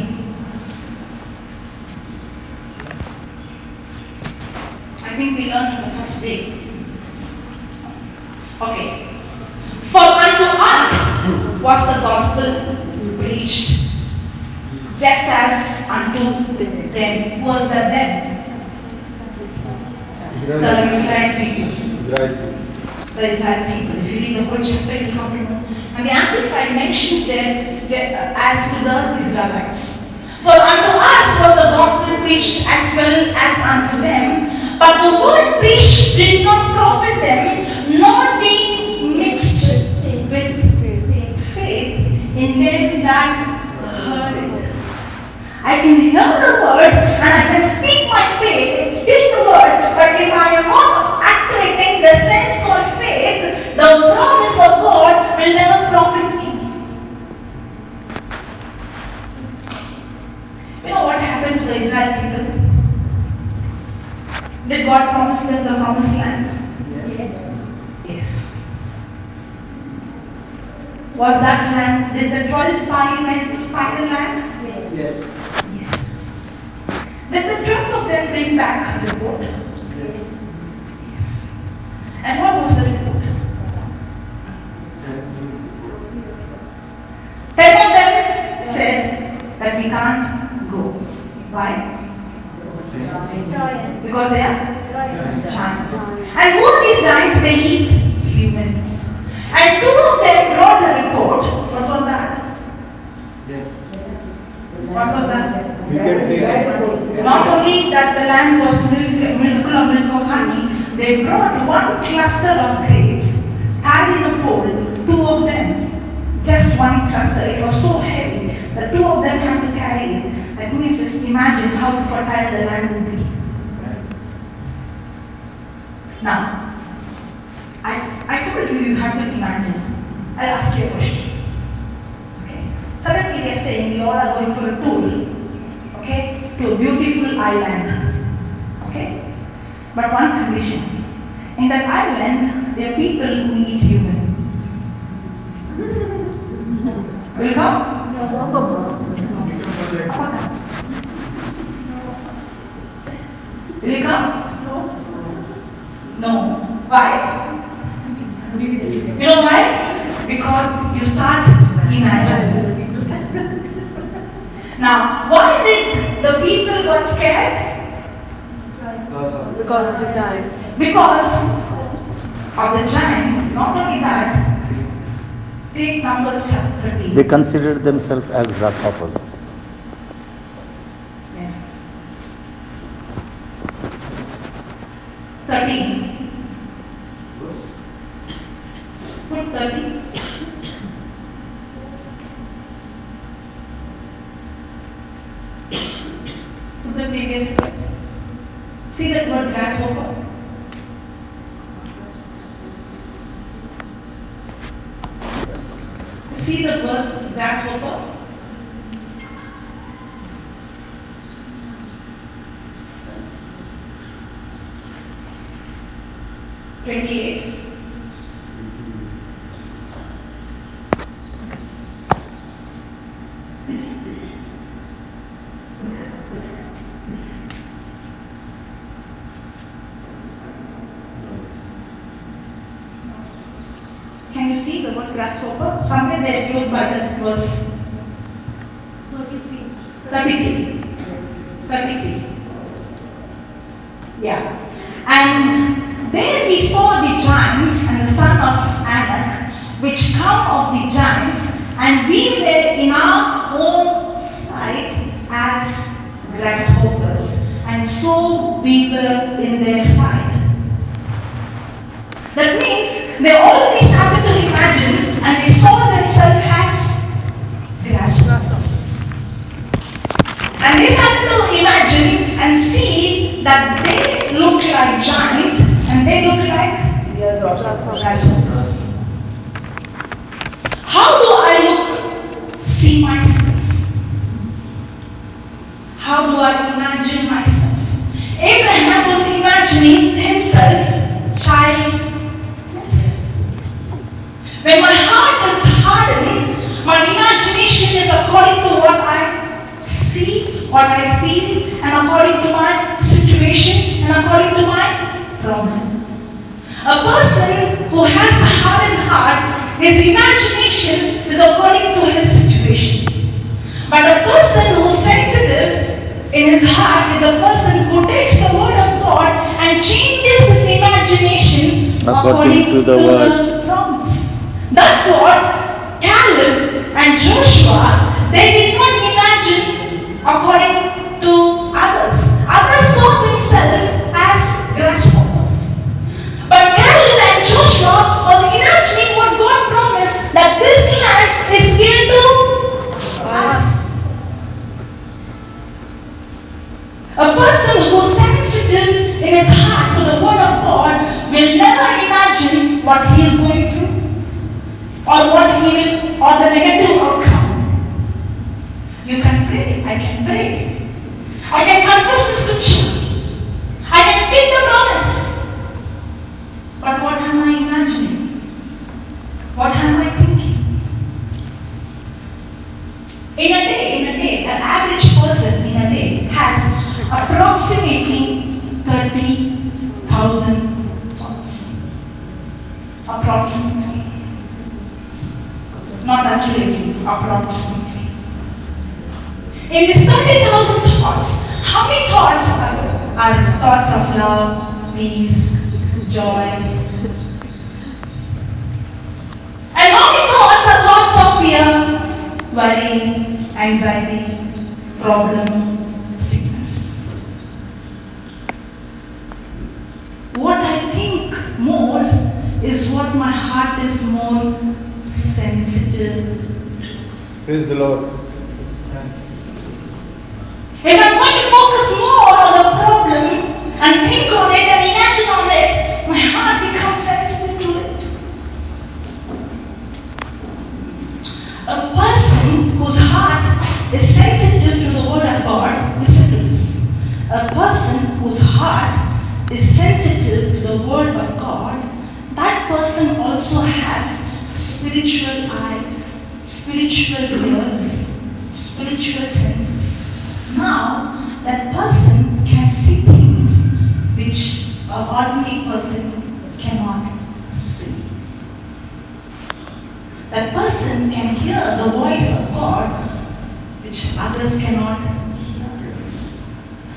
S1: I think we learned on the first day. Okay. For unto us was the gospel preached, just as unto them. Who was that them? The Israel people. The Israel people. If you read the whole chapter, you come to know. And the Amplified mentions there as to the Israelites. For unto us was the gospel preached as well as unto them, but the word preached did not profit them, nor being mixed with faith in them that heard it. I can hear the word and I can speak my faith, speak the word, but if I am not activating the sense called faith, the promise of God will never profit me. You know what happened to the Israel people? Did God promise them the promised land?
S3: Yes.
S1: Yes. Was that land, did the 12 men spy the land?
S3: Yes.
S1: Yes. Did the 12 of them bring back the report?
S3: Yes.
S1: Yes. And what was the report? 10 of them said that we can't go. Why? Because they are giants. And who are these giants? They eat human. And 2 of them brought a report. What was that? What was that? Not only that the land was full of milk of honey, they brought one cluster of grapes tied in a pole, 2 of them. Just one cluster. It was so heavy that 2 of them had to carry it. I think you just imagine how fertile the land would be. Now, I told you you have to imagine. I'll ask you a question. Okay. Suddenly they are saying you all are going for a tour. Okay? To a beautiful island. Okay? But one condition. In that island, there are people who eat human. Will you come? Will you come? No. Why? You know why? Because you start imagining. Now, why did the people got scared?
S3: Because of the giant.
S1: Because of the giant. Not only that, take Numbers chapter 13.
S5: They considered themselves as grasshoppers.
S1: Yeah. 13. Put 30. Put the previous verse. See that word grasshopper? See the word grasshopper? $28. Can you see the word grasshopper? Somewhere there close by that verse. 33. 33. Yeah. And there we saw the giants and the son of Anak, which come of the giants, and we were in our own sight as grasshoppers, and so we were in their sight. That means they already started to imagine and they saw themselves as grasshoppers. And they started to imagine and see that they look like giant and they look like grasshoppers. How do I see myself? How do I imagine myself? Abraham was imagining himself childless. A person who has a hardened heart, his imagination is according to his situation. But a person who is sensitive in his heart is a person who takes the word of God and changes his imagination according to the promise. That's what Caleb and Joshua, they did not imagine according to others. Others saw themselves as grasshoppers. But Caleb and Joshua was imagining what God promised, that this land is given to us. A person who is sensitive in his heart to the word of God will never imagine what he is going through or what he will, or the negative outcome. You can pray, I can pray. I can confess the scripture. I can speak the promise. But what am I imagining? What am I thinking? In a day, an average person in a day has approximately 30,000 thoughts. Approximately. Not accurately, approximately. In these 30,000 thoughts, how many thoughts are thoughts of love, peace, joy? And how many thoughts are thoughts of fear, worry, anxiety, problem, sickness? What I think more is what my heart is more sensitive to.
S4: Praise the Lord.
S1: If I'm going to focus more on the problem and think on it and imagine on it, my heart becomes sensitive to it. A person whose heart is sensitive to the word of God, listen to this. A person whose heart is sensitive to the word of God, that person also has spiritual eyes, spiritual ears, spiritual senses. Now, that person can see things which an ordinary person cannot see. That person can hear the voice of God which others cannot hear.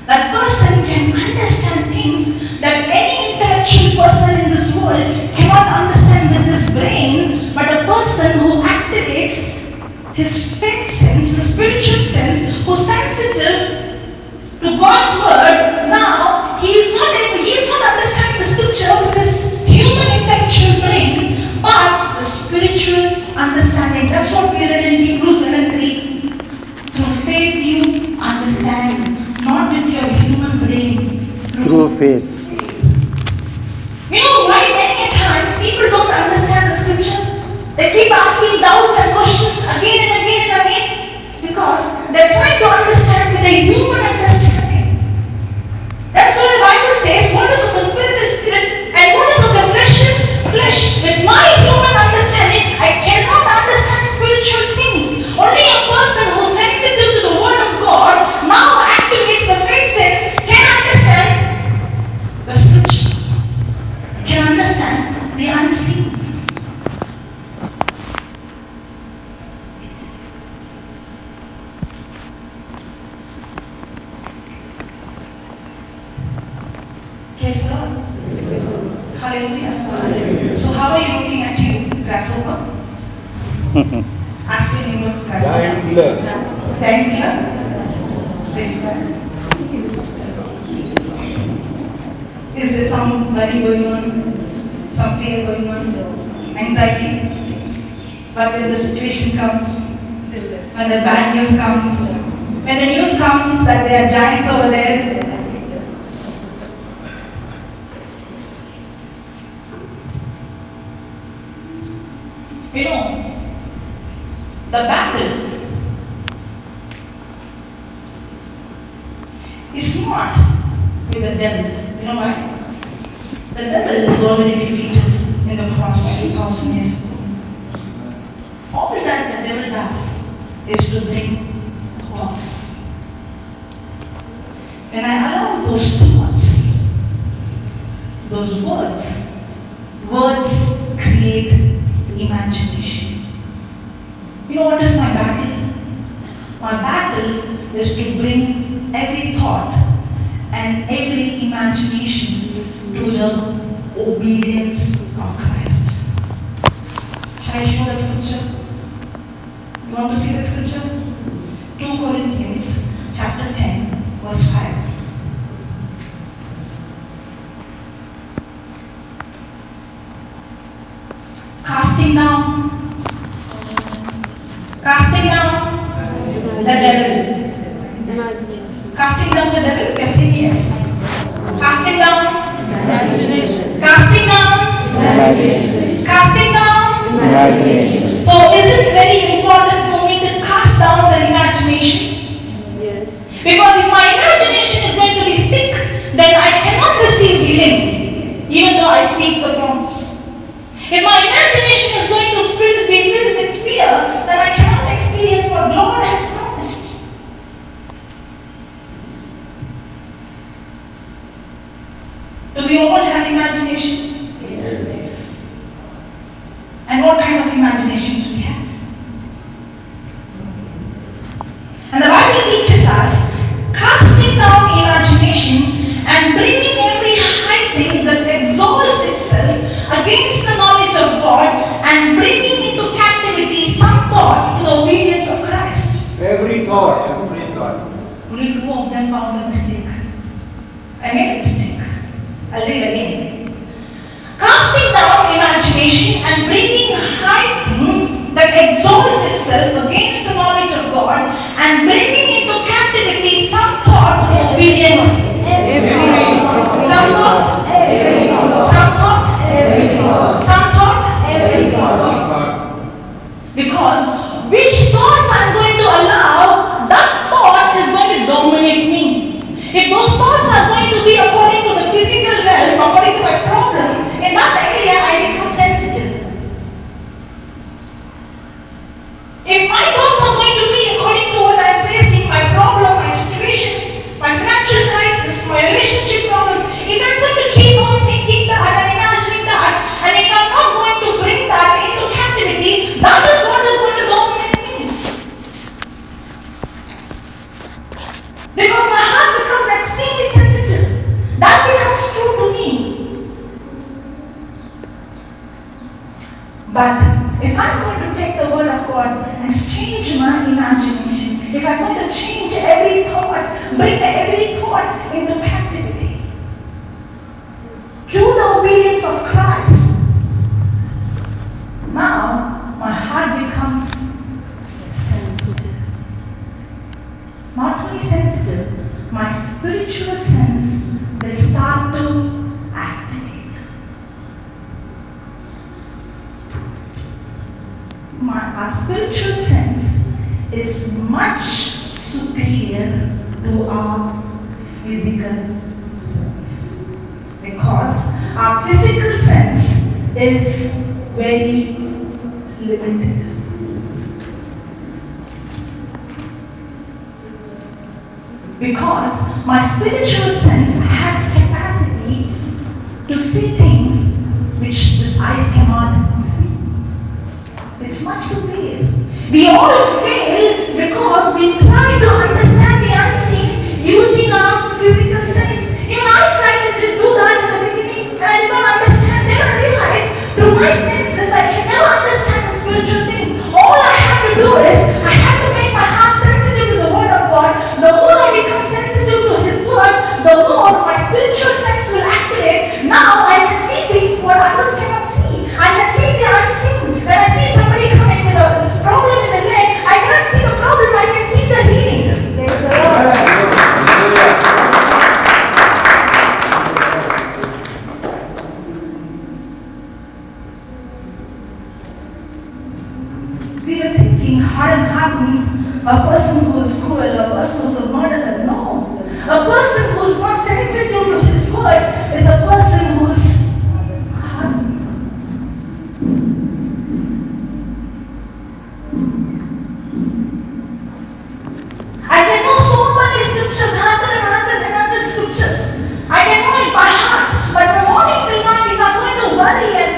S1: That person can understand things that any intellectual person in this world cannot understand with his brain, but a person who activates his faith sense, his spiritual sense, who's sensitive to God's word, now he is not understanding the scripture with his human intellectual brain, but the spiritual understanding. That's what we read in Hebrews 11:3. Through faith you understand, not with your human brain.
S5: Through faith.
S1: You know why many times people don't understand the scripture? They keep asking doubts and questions again and again and again because they're trying to understand with a human understanding. That's why the Bible says, what is of the spirit is spirit and what is of the flesh is flesh. With my human understanding, I cannot understand spiritual things. Only a person who is sensitive to the word of God now activates the faith sense can understand the scripture, can understand the unseen. Praise God. Hallelujah. So how are you looking at you, grasshopper? Asking you what grasshopper. Thank you. Praise God. Is there some worry going on? Some fear going on? Anxiety? But when the situation comes, when the bad news comes, when the news comes that there are giants over there, you know, the battle is not with the devil. You know why? The devil is already defeated in the cross 2,000 years ago. All that the devil does is to bring thoughts. When I allow those thoughts, those words Words create imagination. You know what is my battle? My battle is to bring every thought and every imagination to the obedience of Christ. Shall I show that scripture? You want to see that scripture? 2 Corinthians chapter 10, verse 5. Casting down the devil. Casting down the devil, yes, yes. Casting down
S3: Imagination.
S1: casting down casting down.
S5: Imagination.
S1: So is it very important for me to cast down the imagination?
S3: Yes.
S1: Because if my imagination is going to be sick, then I cannot receive healing, even though I speak the promise. If my imagination is going to be filled with fear, then I cannot experience what God has promised. Do we all have imagination? Yes. And what kind of imaginations we have? And the Bible teaches us, casting down imagination and bringing every high thing that exalts itself against the knowledge of God and bringing into captivity some thought to the obedience of Christ.
S4: Every thought.
S1: Only 2 of them found a mistake. I made a mistake. I'll read again. Casting down imagination and bringing high thing that exalts itself against the knowledge of God and bringing into captivity some thought to obedience. Some thought. Some thought. Some thought. Because which thoughts I'm going to allow, that thought is going to dominate me. If those thoughts are going to be according to the physical realm, according to my problem, in that area I become sensitive. If my thoughts are going to be according to what I'm facing, my problem, my situation, my financial crisis, my relationship problem, if I'm going to keep on thinking that and imagining that, and if I'm not going to bring that into captivity, that is what is going to dominate me. Because my heart becomes extremely sensitive. That becomes true to me. But if I'm going to take the word of God and change my imagination, if I'm going to change every thought, bring every thought into captivity to the obedience of Christ, now my heart becomes sensitive. Not only sensitive, my spiritual sense will start to activate. Our spiritual sense is much superior to our physical sense. Because our physical sense is very limited. Because my spiritual sense has capacity to see things which this eyes cannot see. It's much superior. We all fail because we try to understand the unseen using our physical sense. Even I tried to do that in the beginning and I did not understand. Then I realized through my senses I can never understand the spiritual things. All I have to do is I have to make my heart sensitive to the word of God. The more I become sensitive to His word, the more my spiritual sense will activate. Now I can see things what others cannot see. I can see the unseen. When I see somebody coming with a problem in the leg, I cannot see the problem, I can see the healing. We were thinking hardened heart means a person who is cruel, a person who is a murderer. No. A person who is not sensitive to His word is a person who is hardened. I can know so many scriptures, 100 scriptures. I can know it by heart. But from morning till night, if I'm going to worry and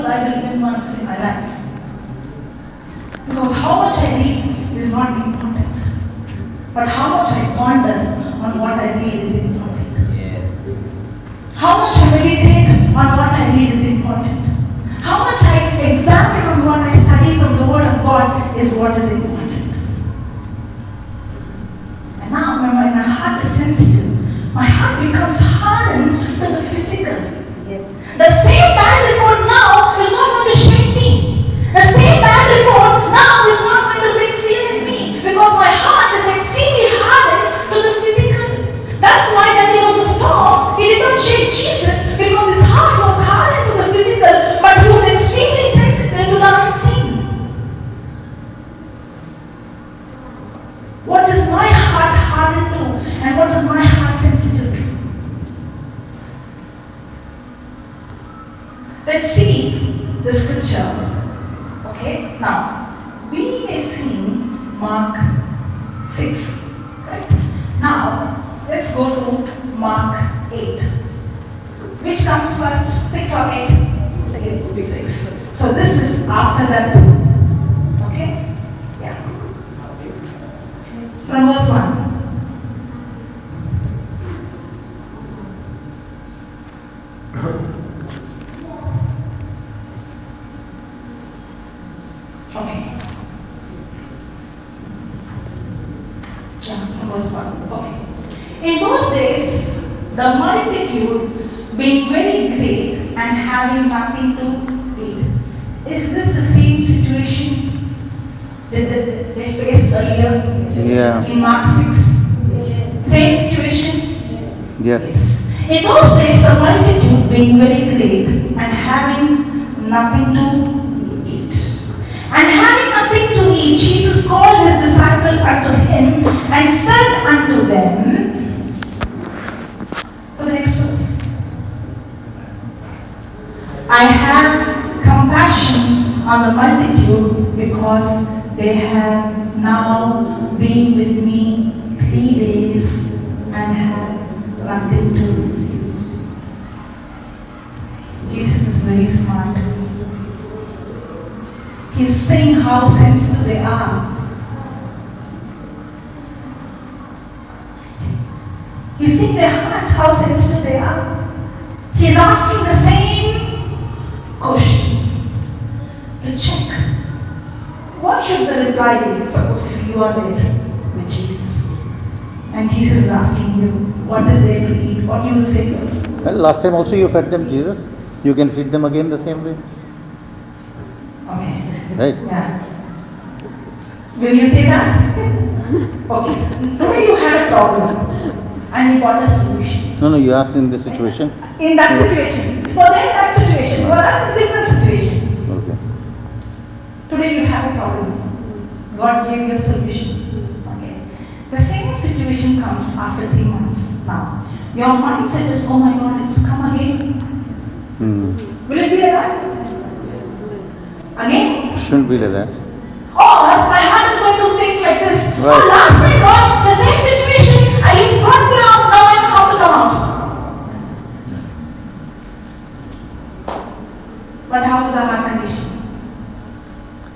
S1: Bible even once in my life. Because how much I read is not important. But how much I ponder on what I read is important.
S2: Yes.
S1: How much I meditate on what I read is important. How much I examine on what I study from the Word of God is what is important. And now when my heart is sensitive, my heart becomes hardened to the physical. The same bad report now is not going to shake me. The same bad report now is not going to bring fear in me because my heart is extremely hardened to the physical. That's why when there was a storm, he did not shake Jesus because his heart was hardened to the physical, but he was extremely sensitive to the unseen. What is my heart hardened to and what is my heart sensitive to? Let's see the scripture. Okay, now we may see Mark 6. Right? Now let's go to Mark 8. Which comes first, 6 or 8? 6. So this is after that. Okay? Yeah. From verse 1. Okay. Yeah, verse 1. Okay. In those days, the multitude being very great and having nothing to eat. Is this the same situation that they faced earlier?
S5: Yeah.
S1: In Mark 6? Same situation?
S5: Yes.
S1: In those days, the multitude being very great and having nothing to eat. And having nothing to eat, Jesus called his disciples unto him and said unto them, to the next verse, I have compassion on the multitude because they have now been with me 3 days and have nothing to eat. Jesus is very smart. He's saying how sensitive they are. He's saying their heart, how sensitive they are. He's asking the same question to check. What should the reply be? Suppose if you are there with Jesus and Jesus is asking you, what is there to eat? What you will say?
S5: Well, last time also you fed them Jesus. You can feed them again the same way.
S1: Okay.
S5: Right?
S1: Yeah. Will you say that? Okay. Today you had a problem and you got a solution.
S5: No, you asked in this situation.
S1: In that situation. For them that situation. For us it's a different situation.
S5: Okay.
S1: Today you have a problem. God gave you a solution. Okay. The same situation comes after 3 months. Now, your mindset is, oh my God, it's come again. Will it be like that? Again?
S5: Shouldn't be like that.
S1: Or my heart is going to think like this.
S5: Right.
S1: Oh, last time, God, the same situation, you brought me out, now I know how to come out. But how is our heart condition?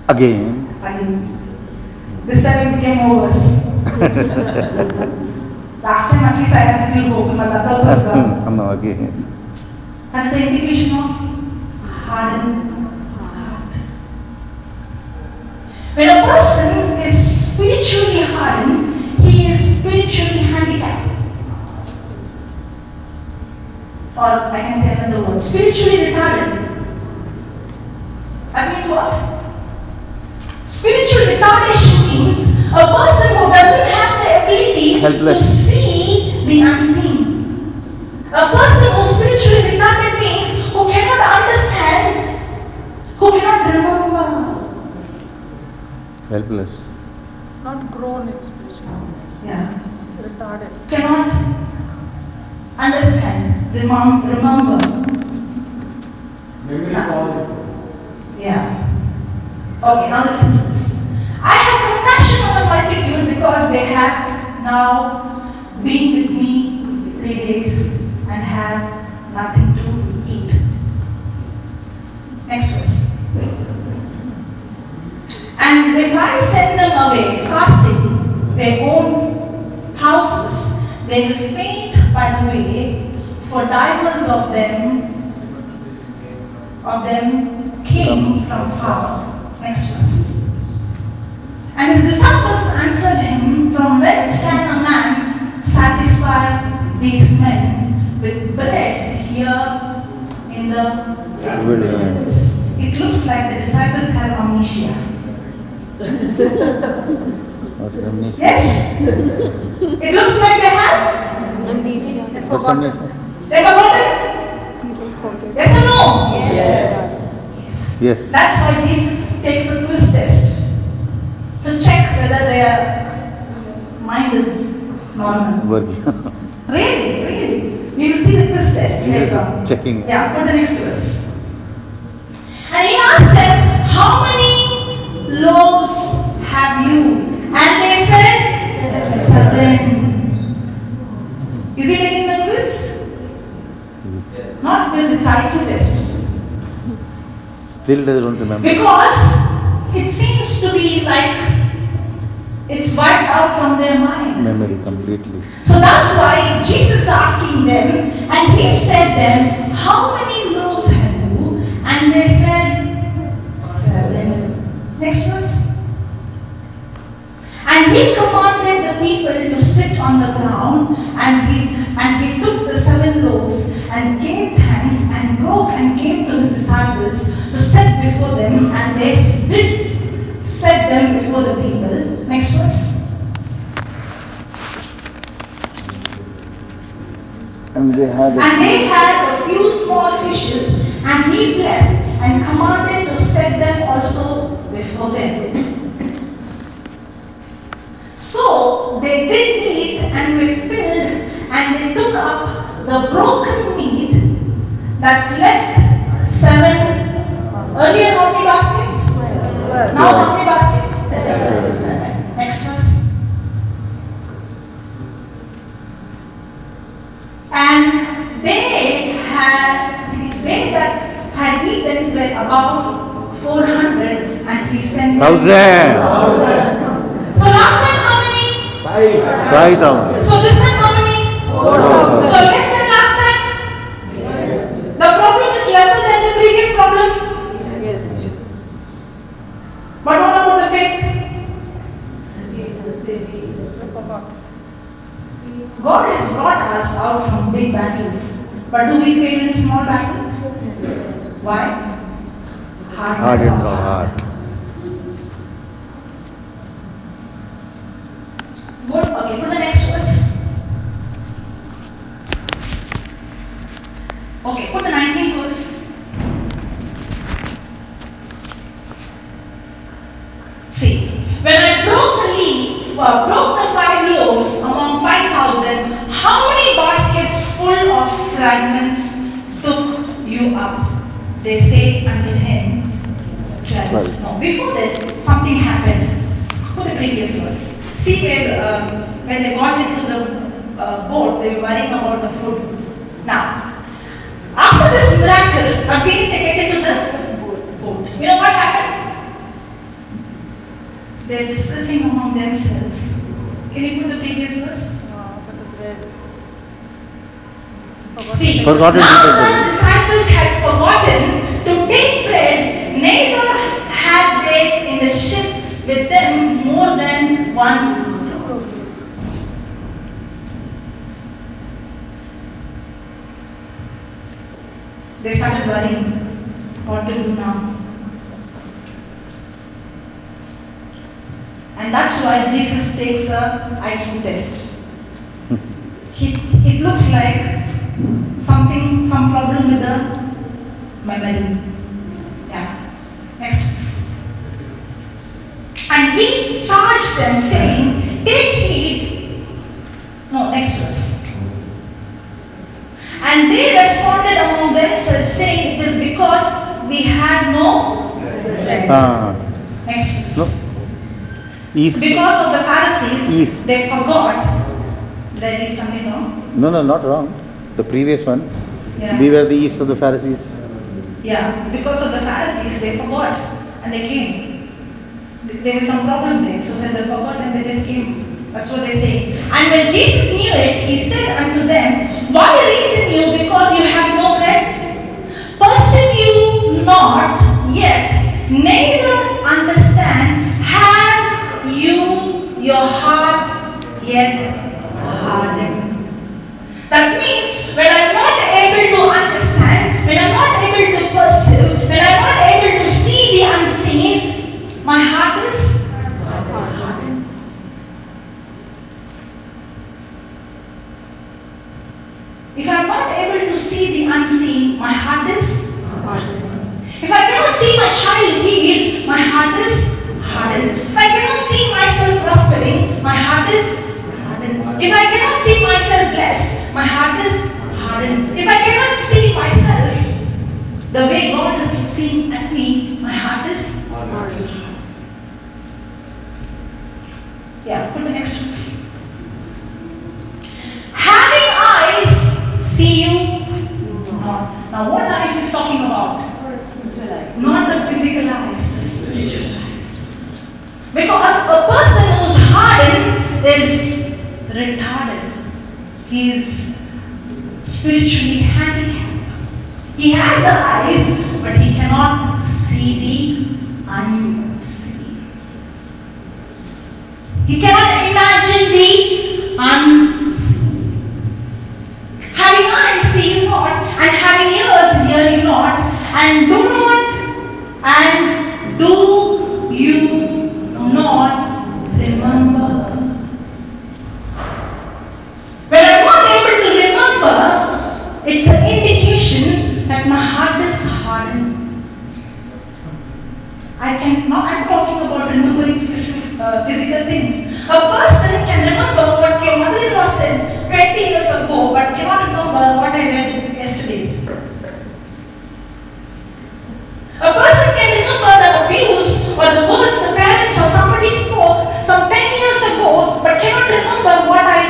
S5: Again.
S1: This time it became worse. Last time at least I had to feel hope, but that also is gone.
S5: No, again.
S1: That's the indication of hardened heart. When a person is spiritually hardened, he is spiritually handicapped. Or I can say another word, spiritually retarded. That means what? Spiritual retardation means a person who doesn't have the ability
S5: Helpless.
S1: to see the unseen. A person who spiritually retarded means who cannot understand, who cannot remember.
S5: Helpless.
S3: Not grown in spirituality.
S1: Yeah.
S3: Retarded.
S1: Cannot understand, remember.
S2: Memory power.
S1: Yeah. Okay, now listen to this. I have compassion on the multitude because they have now been with me 3 days and have nothing to eat. Next verse. I send them away, fasting, their own houses, they will faint by the way, for divers of them came from far. Next verse. And his disciples answered him, from whence can a man satisfy these men with bread here in the wilderness? It looks like the disciples have amnesia.
S5: What is amnesia?
S1: Yes? It looks like they have.
S5: What's amnesia?
S1: They forgotten? Yes or no? Yes.
S5: Yes.
S1: That's why Jesus takes a quiz test to check whether their mind is normal.
S5: Working.
S1: Really? We will see the quiz test
S5: Jesus
S1: later on.
S5: is checking.
S1: Yeah, put the next verse. And he asked them, how many loaves have you? And they said, 7. Is he taking the quiz? Not quiz, it's IQ test.
S5: Still they don't remember.
S1: Because it seems to be like it's wiped out from their mind.
S5: Memory completely.
S1: So that's why Jesus is asking them, and he said them, how many loaves have you? And they said, 7. Next verse. And he commanded the people to sit on the ground, and he took the 7 loaves and gave thanks and broke and gave to his disciples to set before them, and they did set them before the people. Next verse.
S5: And they had
S1: a few small fishes, and he blessed and commanded to set them also before them. So they did eat and were filled, and they took up the broken meat that left 7. Earlier, how many baskets? Now, how many baskets? 7. Next verse. And they that had eaten were about 400, and he sent them
S5: 1,000.
S1: So last time how many?
S5: 5,000.
S1: So this time how many?
S5: 4,000.
S1: So less than last time? Yes. The problem is lesser than the previous problem? Yes. But what about the faith? God has brought us out from big battles. But do we fail in small battles? Why? Hardness of heart. Good. Okay, put the next verse. Okay, put the 19th verse. See, when I broke the 5 loaves among 5,000, how many baskets full of fragments took you up? They say unto him, 12. No, before that, something happened. Put the previous verse. See where, when they got into the boat, they were worrying about the food. Now, after this miracle, again they get into the boat. You know what happened? They're discussing among themselves. Can you put the previous verse?
S3: But the bread.
S1: See,
S5: Forgotten
S1: now
S5: to take
S1: the
S5: bread.
S1: disciples had forgotten to take bread, neither had they in the ship with them more than 1 loaf. They started worrying what to do now. And that's why Jesus takes a IQ test. It looks like some problem with the memory. Yeah. Next verse. And he charged them, saying, take heed. No, next verse. And they responded among themselves, saying, it is because we had no bread. Next verse.
S5: No. East.
S1: Because of the Pharisees,
S5: East.
S1: they forgot. Did I read something wrong?
S5: No, not wrong. The previous one.
S1: Yeah.
S5: We were the east of the Pharisees.
S1: Yeah, because of the Pharisees, they forgot and they came. There was some problem there, so they forgot and they just came. That's what they say. And when Jesus knew it, he said unto them, why reason you because you have no bread? Perceive you not yet, neither understand, have you your heart yet hardened? That means when I'm not able to understand, when I'm not able to perceive, when I'm not able to see the unseen, my heart is hardened. If I'm not able to see the unseen, my heart is hardened. If I cannot see my child healed, my heart is hardened. If I cannot see myself prospering, my heart is hardened. If I cannot see myself blessed, my heart is hardened. If I cannot see myself the way God is seeing at me, my heart is hardened. Yeah, put the next one. Having eyes, see you not. Now, what eyes is talking about? Not the physical eyes, the spiritual eyes. Because a person who's hardened is retarded. He is spiritually handicapped. He has the eyes, but he cannot see the unseen. He cannot imagine the unseen. Having eyes, see you not, and having ears, hear you not, and do you not remember? When I'm not able to remember, it's an indication that my heart is hardened. I'm talking about remembering physical things. A person can remember what your mother-in-law said 20 years ago, but cannot remember what I read yesterday. A person can remember the abuse or the words the parents or somebody spoke some 10 years ago, but cannot remember what I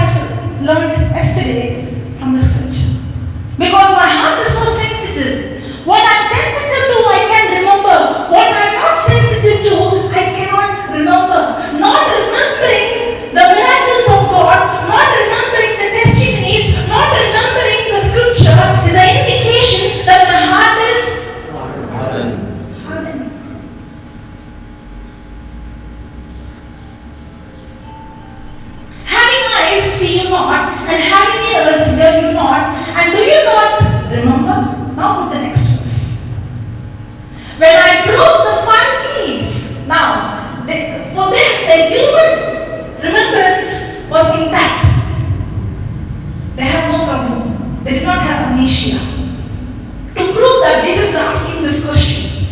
S1: learned yesterday from the scripture. Because my heart is so sensitive. What I'm sensitive to, I can remember. What I'm not sensitive to, I cannot remember. Not remembering the miracles of God, not remembering the testimonies, not remembering the scripture is an indication that my heart is hardened. Having eyes, see you not, and having ears, hear you not, and do you not remember? Now put the next verse. When I broke the 5 keys, now, for them, the human remembrance was intact. They had no problem. They did not have amnesia. To prove that, Jesus is asking this question.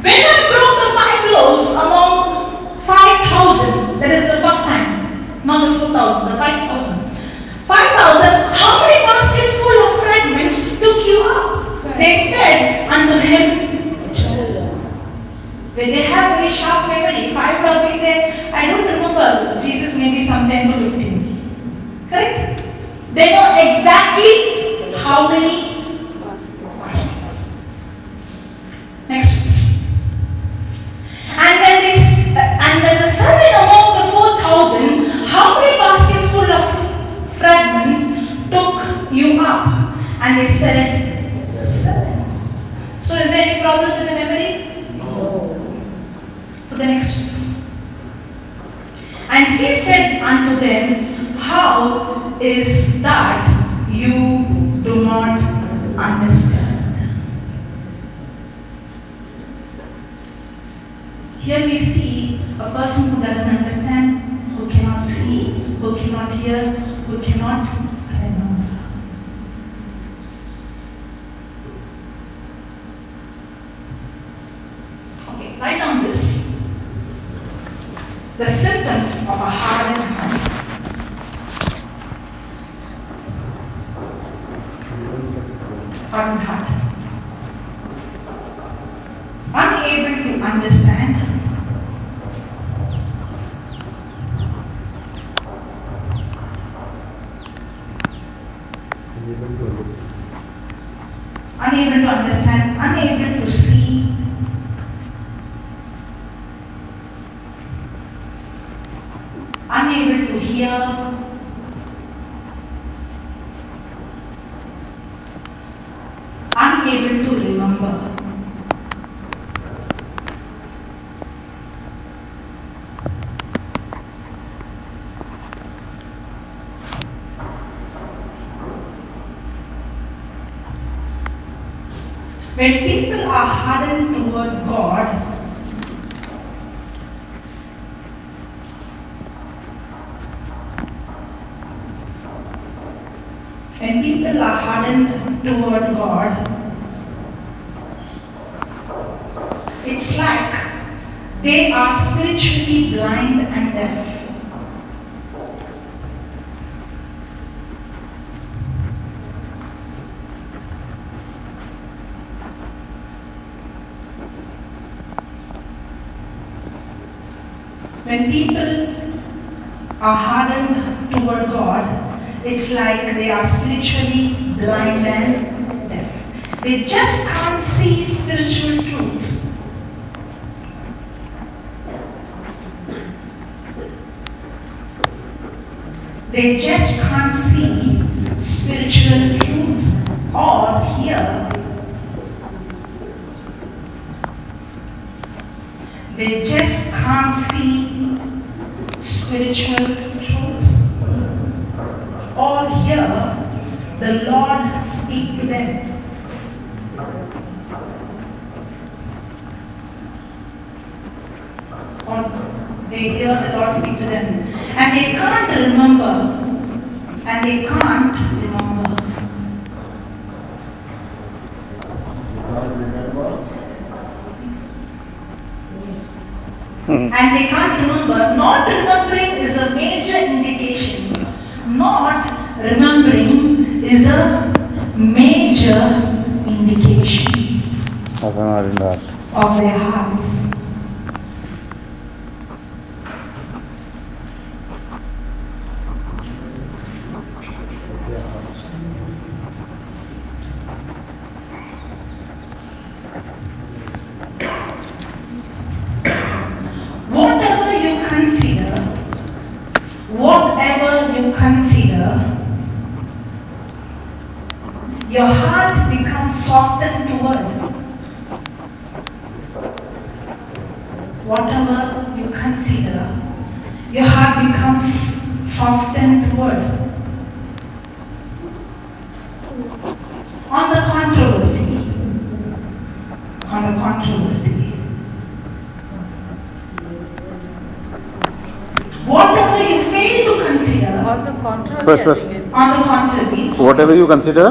S1: When I broke the 5 loaves among 5,000, that is the first time, not the 4,000, the 5,000. 5,000, how many baskets full of fragments took you up? They said unto him, 12. When they have very sharp memory, 5 will be there. I don't remember. Jesus maybe some 10 to 15. Correct? They know exactly how many baskets. Next verse. And when the servant among the 4,000, how many baskets full of fragments took you up? And they said, 7. So is there any problem with the memory? No. For the next verse. And he said unto them, how is that you do not understand? Here we see a person who doesn't understand, who cannot see, who cannot hear, who cannot remember. Okay, write down this. The symptoms of a hardened heart. Hardened heart. Unable to understand. Unable to understand, unable to see, hear, unable to remember. When people are hardened towards God, when people are hardened toward God, it's like they are spiritually blind and deaf. When people are hardened toward God, it's like they are spiritually blind and deaf. They just can't see spiritual truth. They just can't see spiritual truth or hear. They just can't see spiritual truth or hear the Lord speak to them. Or they hear the Lord speak to them. And they can't remember. And they can't remember. And they can't remember. Not remembering is a major indication. Not remembering is a major indication of their hearts. Whatever you consider, your heart becomes softened toward. Whatever you consider, your heart becomes softened toward. On the controversy. Whatever you fail to consider,
S3: On the contrary,
S5: First,
S3: I think it-
S1: on the contrary,
S5: Whatever you consider,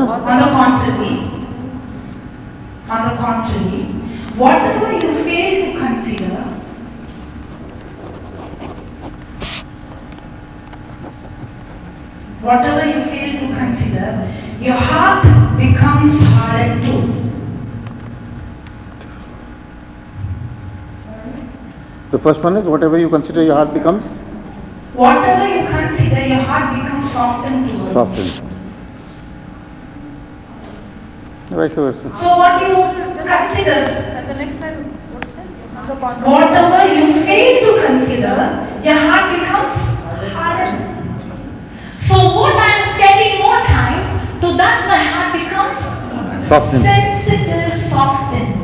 S1: whatever you fail to consider, your heart becomes hardened too.
S5: the first one is whatever you consider, your heart becomes
S1: Whatever you consider, your heart becomes softened towards.
S5: softened. Vice versa.
S1: So what do you consider?
S3: And the next line, what is it? On the contrary.
S1: Whatever you fail to consider, your heart becomes hardened. So what I am spending more time, to that my heart becomes
S5: Softened.
S1: sensitive, softened.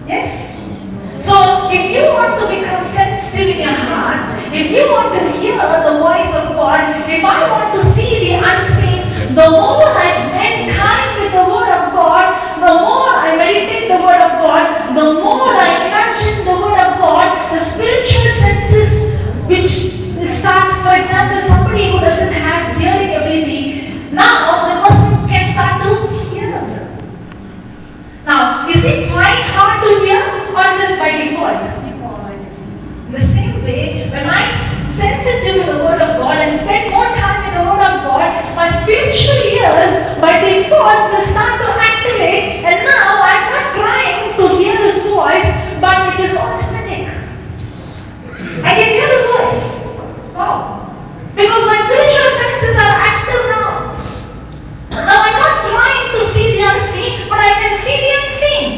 S1: Yes? So if you want to become sensitive in your heart, if you want to hear the voice of God, if I want to see the unseen, the more I spend time with the Word of God, the more I meditate the Word of God, the more I imagine the Word of God, the spiritual senses which will start, for example, somebody who doesn't have hearing ability, now the person can start to hear. Now, is he trying hard to hear or just by default? In the same way, when I sensitive to the Word of God and spend more time with the Word of God, my spiritual ears by default will start to activate, and now I'm not trying to hear His voice, but it is automatic. I can hear His voice. Wow. Because my spiritual senses are active now. Now I'm not trying to see the unseen, but I can see the unseen.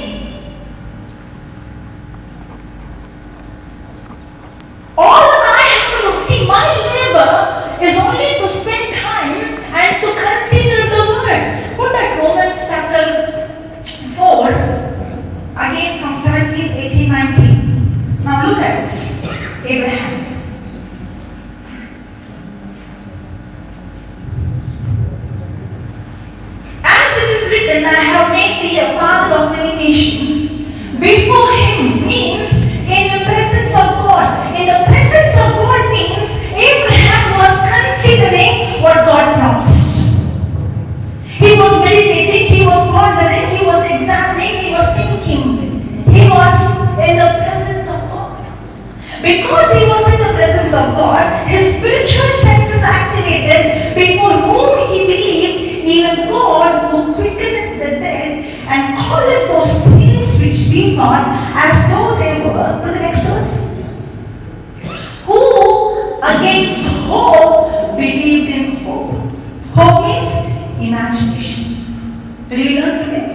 S1: and I have made thee a father of many nations. Before him means in the presence of God. In the presence of God means Abraham was considering what God promised. He was meditating, he was pondering, he was examining, he was thinking. He was in the presence of God. Because he was in the presence of God, his spiritual senses activated, before whom he believed, even God who quickeneth the dead and calleth those things which be not as though they were. To the next verse. Who against hope believed in hope. Hope means imagination. Did we learn today?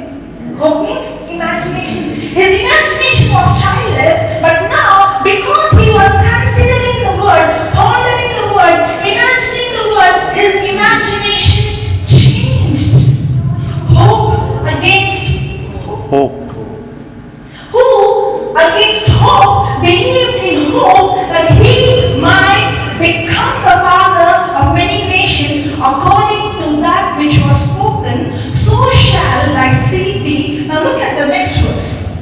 S1: Hope means imagination. His imagination was childless, but now because he was considering the word, pondering the word, imagining the word, his imagination changed. Hope against
S5: Hope.
S1: who against hope believed in hope that he might become the father of many nations according to that which was spoken, so shall thy seed be. Now look at the next verse.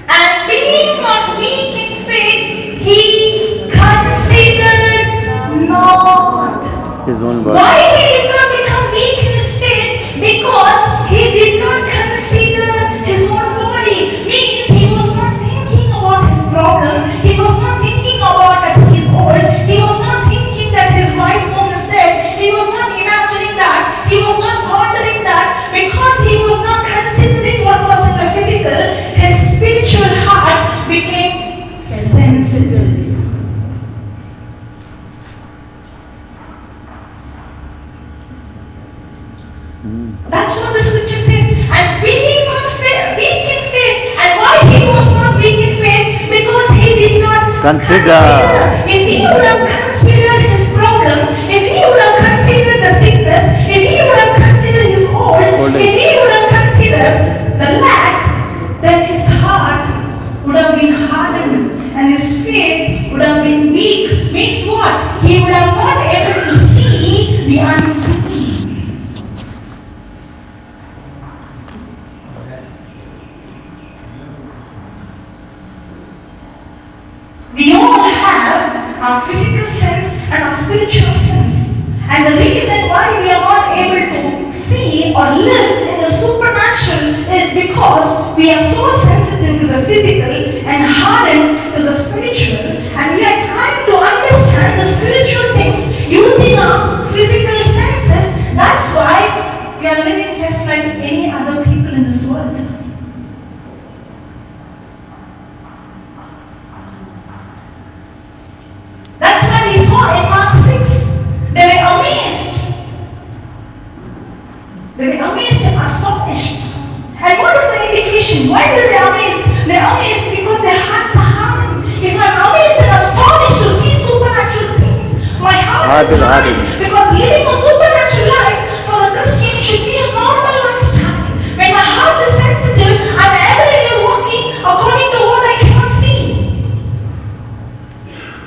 S1: And being not weak in faith, he considered not.
S5: His own body.
S1: Why he did not become weak in his faith? Because he did not consider his own body. Means he was not thinking about his problem. He was not thinking about that he is old. He was not thinking that his wife's home is dead. He was not imagining that. He was not pondering that. Because he was not considering what was in the physical, his spiritual heart became sensitive. That's what the scripture says. And being not weak in faith. And why he was not weak in faith? Because he did not
S5: Consider.
S1: If he would have considered his problem, if he would have considered the sickness, if he would have considered his old
S5: Old age.
S1: if he would have considered the lack, then his heart would have been hardened and his faith would have been weak. Means what? He would have not able to see the unseen. We all have our physical sense and our spiritual sense. And the reason why we are not able to see or live in the supernatural is because we are so sensitive to the physical and hardened to the spiritual. And we are trying to understand the spiritual things using our physical senses. That's why we are living just like any other people in this world. That's why we saw in Mark 6, they were amazed. They were amazed and astonished. And what is the indication? Why are they amazed? They are amazed because their hearts are hardened. If I'm amazed and astonished to see supernatural things, my heart is hardened. Because living a supernatural life for a Christian should be a normal lifestyle. When my heart is sensitive, I'm every day walking according to what I cannot see.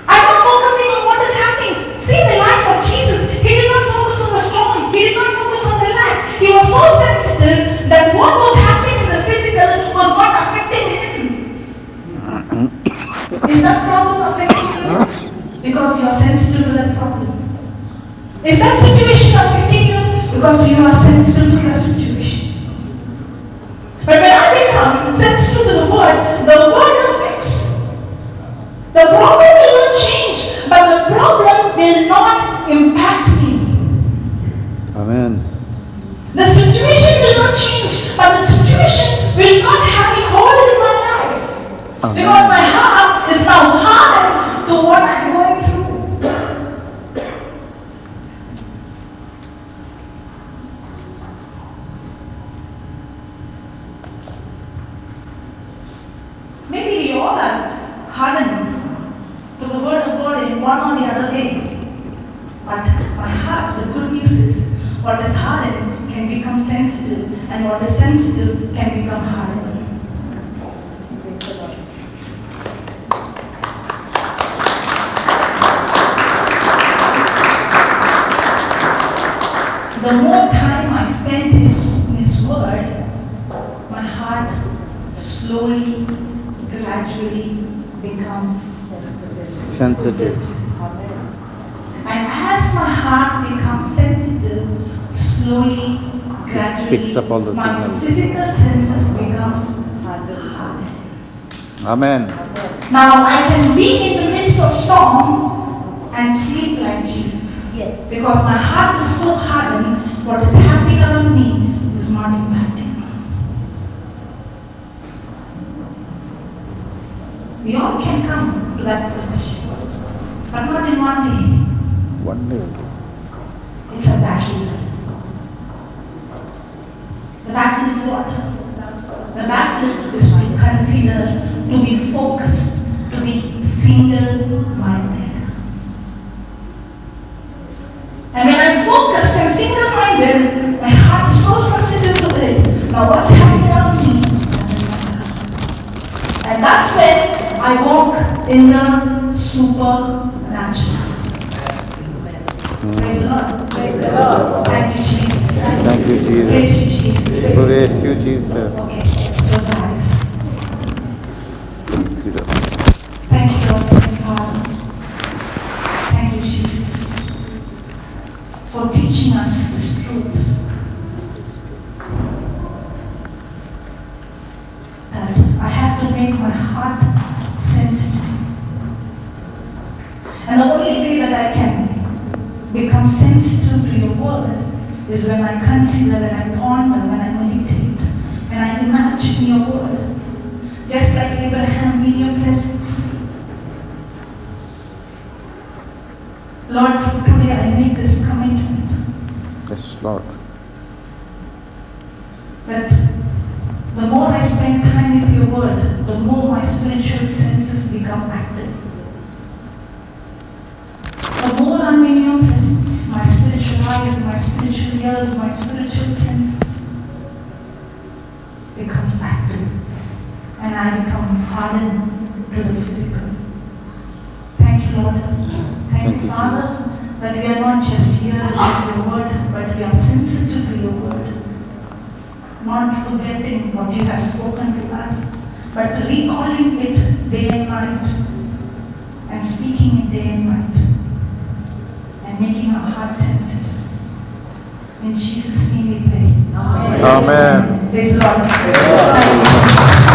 S1: I'm not focusing on what is happening. See the life of Jesus. He did not focus on the storm. He did not focus on the lack. He was so sensitive that what was happening in the physical was not affecting him. Is that problem affecting you? Because you are sensitive to that problem. Is that situation affecting you? Because you are sensitive to that situation. But when I become sensitive to the word affects. The problem will not change, but the problem will not impact me.
S5: Amen.
S1: The situation will not change, but the situation will not have a hold in my life.
S5: Amen.
S1: Because my heart is now hardened to what I'm going through. Maybe we all are hardened to the word of God in one or the other way. But my heart, the good news is, what is hardened can become sensitive, and what is sensitive can become hardened. The more time I spend in His slowly, gradually becomes
S5: Sensitive.
S1: And as my heart becomes sensitive, slowly, gradually,
S5: Picks up all the
S1: my
S5: signals.
S1: physical senses becomes hardened.
S5: Amen.
S1: Now I can be in the midst of storm and sleep like Jesus.
S3: Yes.
S1: Because my heart is so hardened, what is happening around me is not impacting me. We all can come to that position, but not in one day.
S5: One day.
S1: It's a battle. The battle is what? The battle is to consider, to be focused, to be single-minded. And when I'm focused and single-minded, my heart is so sensitive to it. Now what's happening around me doesn't matter. And that's when I walk in the supernatural. Praise the Lord.
S3: Praise the Lord.
S1: Thank you, Jesus.
S5: Thank you, Jesus.
S1: Praise you, Jesus.
S5: Praise you, Jesus.
S1: Okay, let's go, guys.
S5: Consider.
S1: Thank you, Lord, my Father. Thank you, Jesus, for teaching us this truth. That I have to make my heart sensitive. And the only way that I can become sensitive to your word is when I consider, when I ponder, when I meditate, when I imagine your word. Just like Abraham in your presence. Lord, from today I make this commitment
S5: Yes, Lord.
S1: that the more I spend time with your word, the more my spiritual senses become active. The more I'm in your presence, my spiritual eyes, my spiritual ears, my spiritual senses becomes active. And I become hardened to the physical. Thank you, Lord. Thank you, Father, that we are not just hearers of your word, but we are sensitive to your word. Not forgetting what you have spoken to us, but recalling it day and night, and speaking it day and night, and making our hearts sensitive. In Jesus' name we pray.
S5: Amen.
S1: Praise the Lord.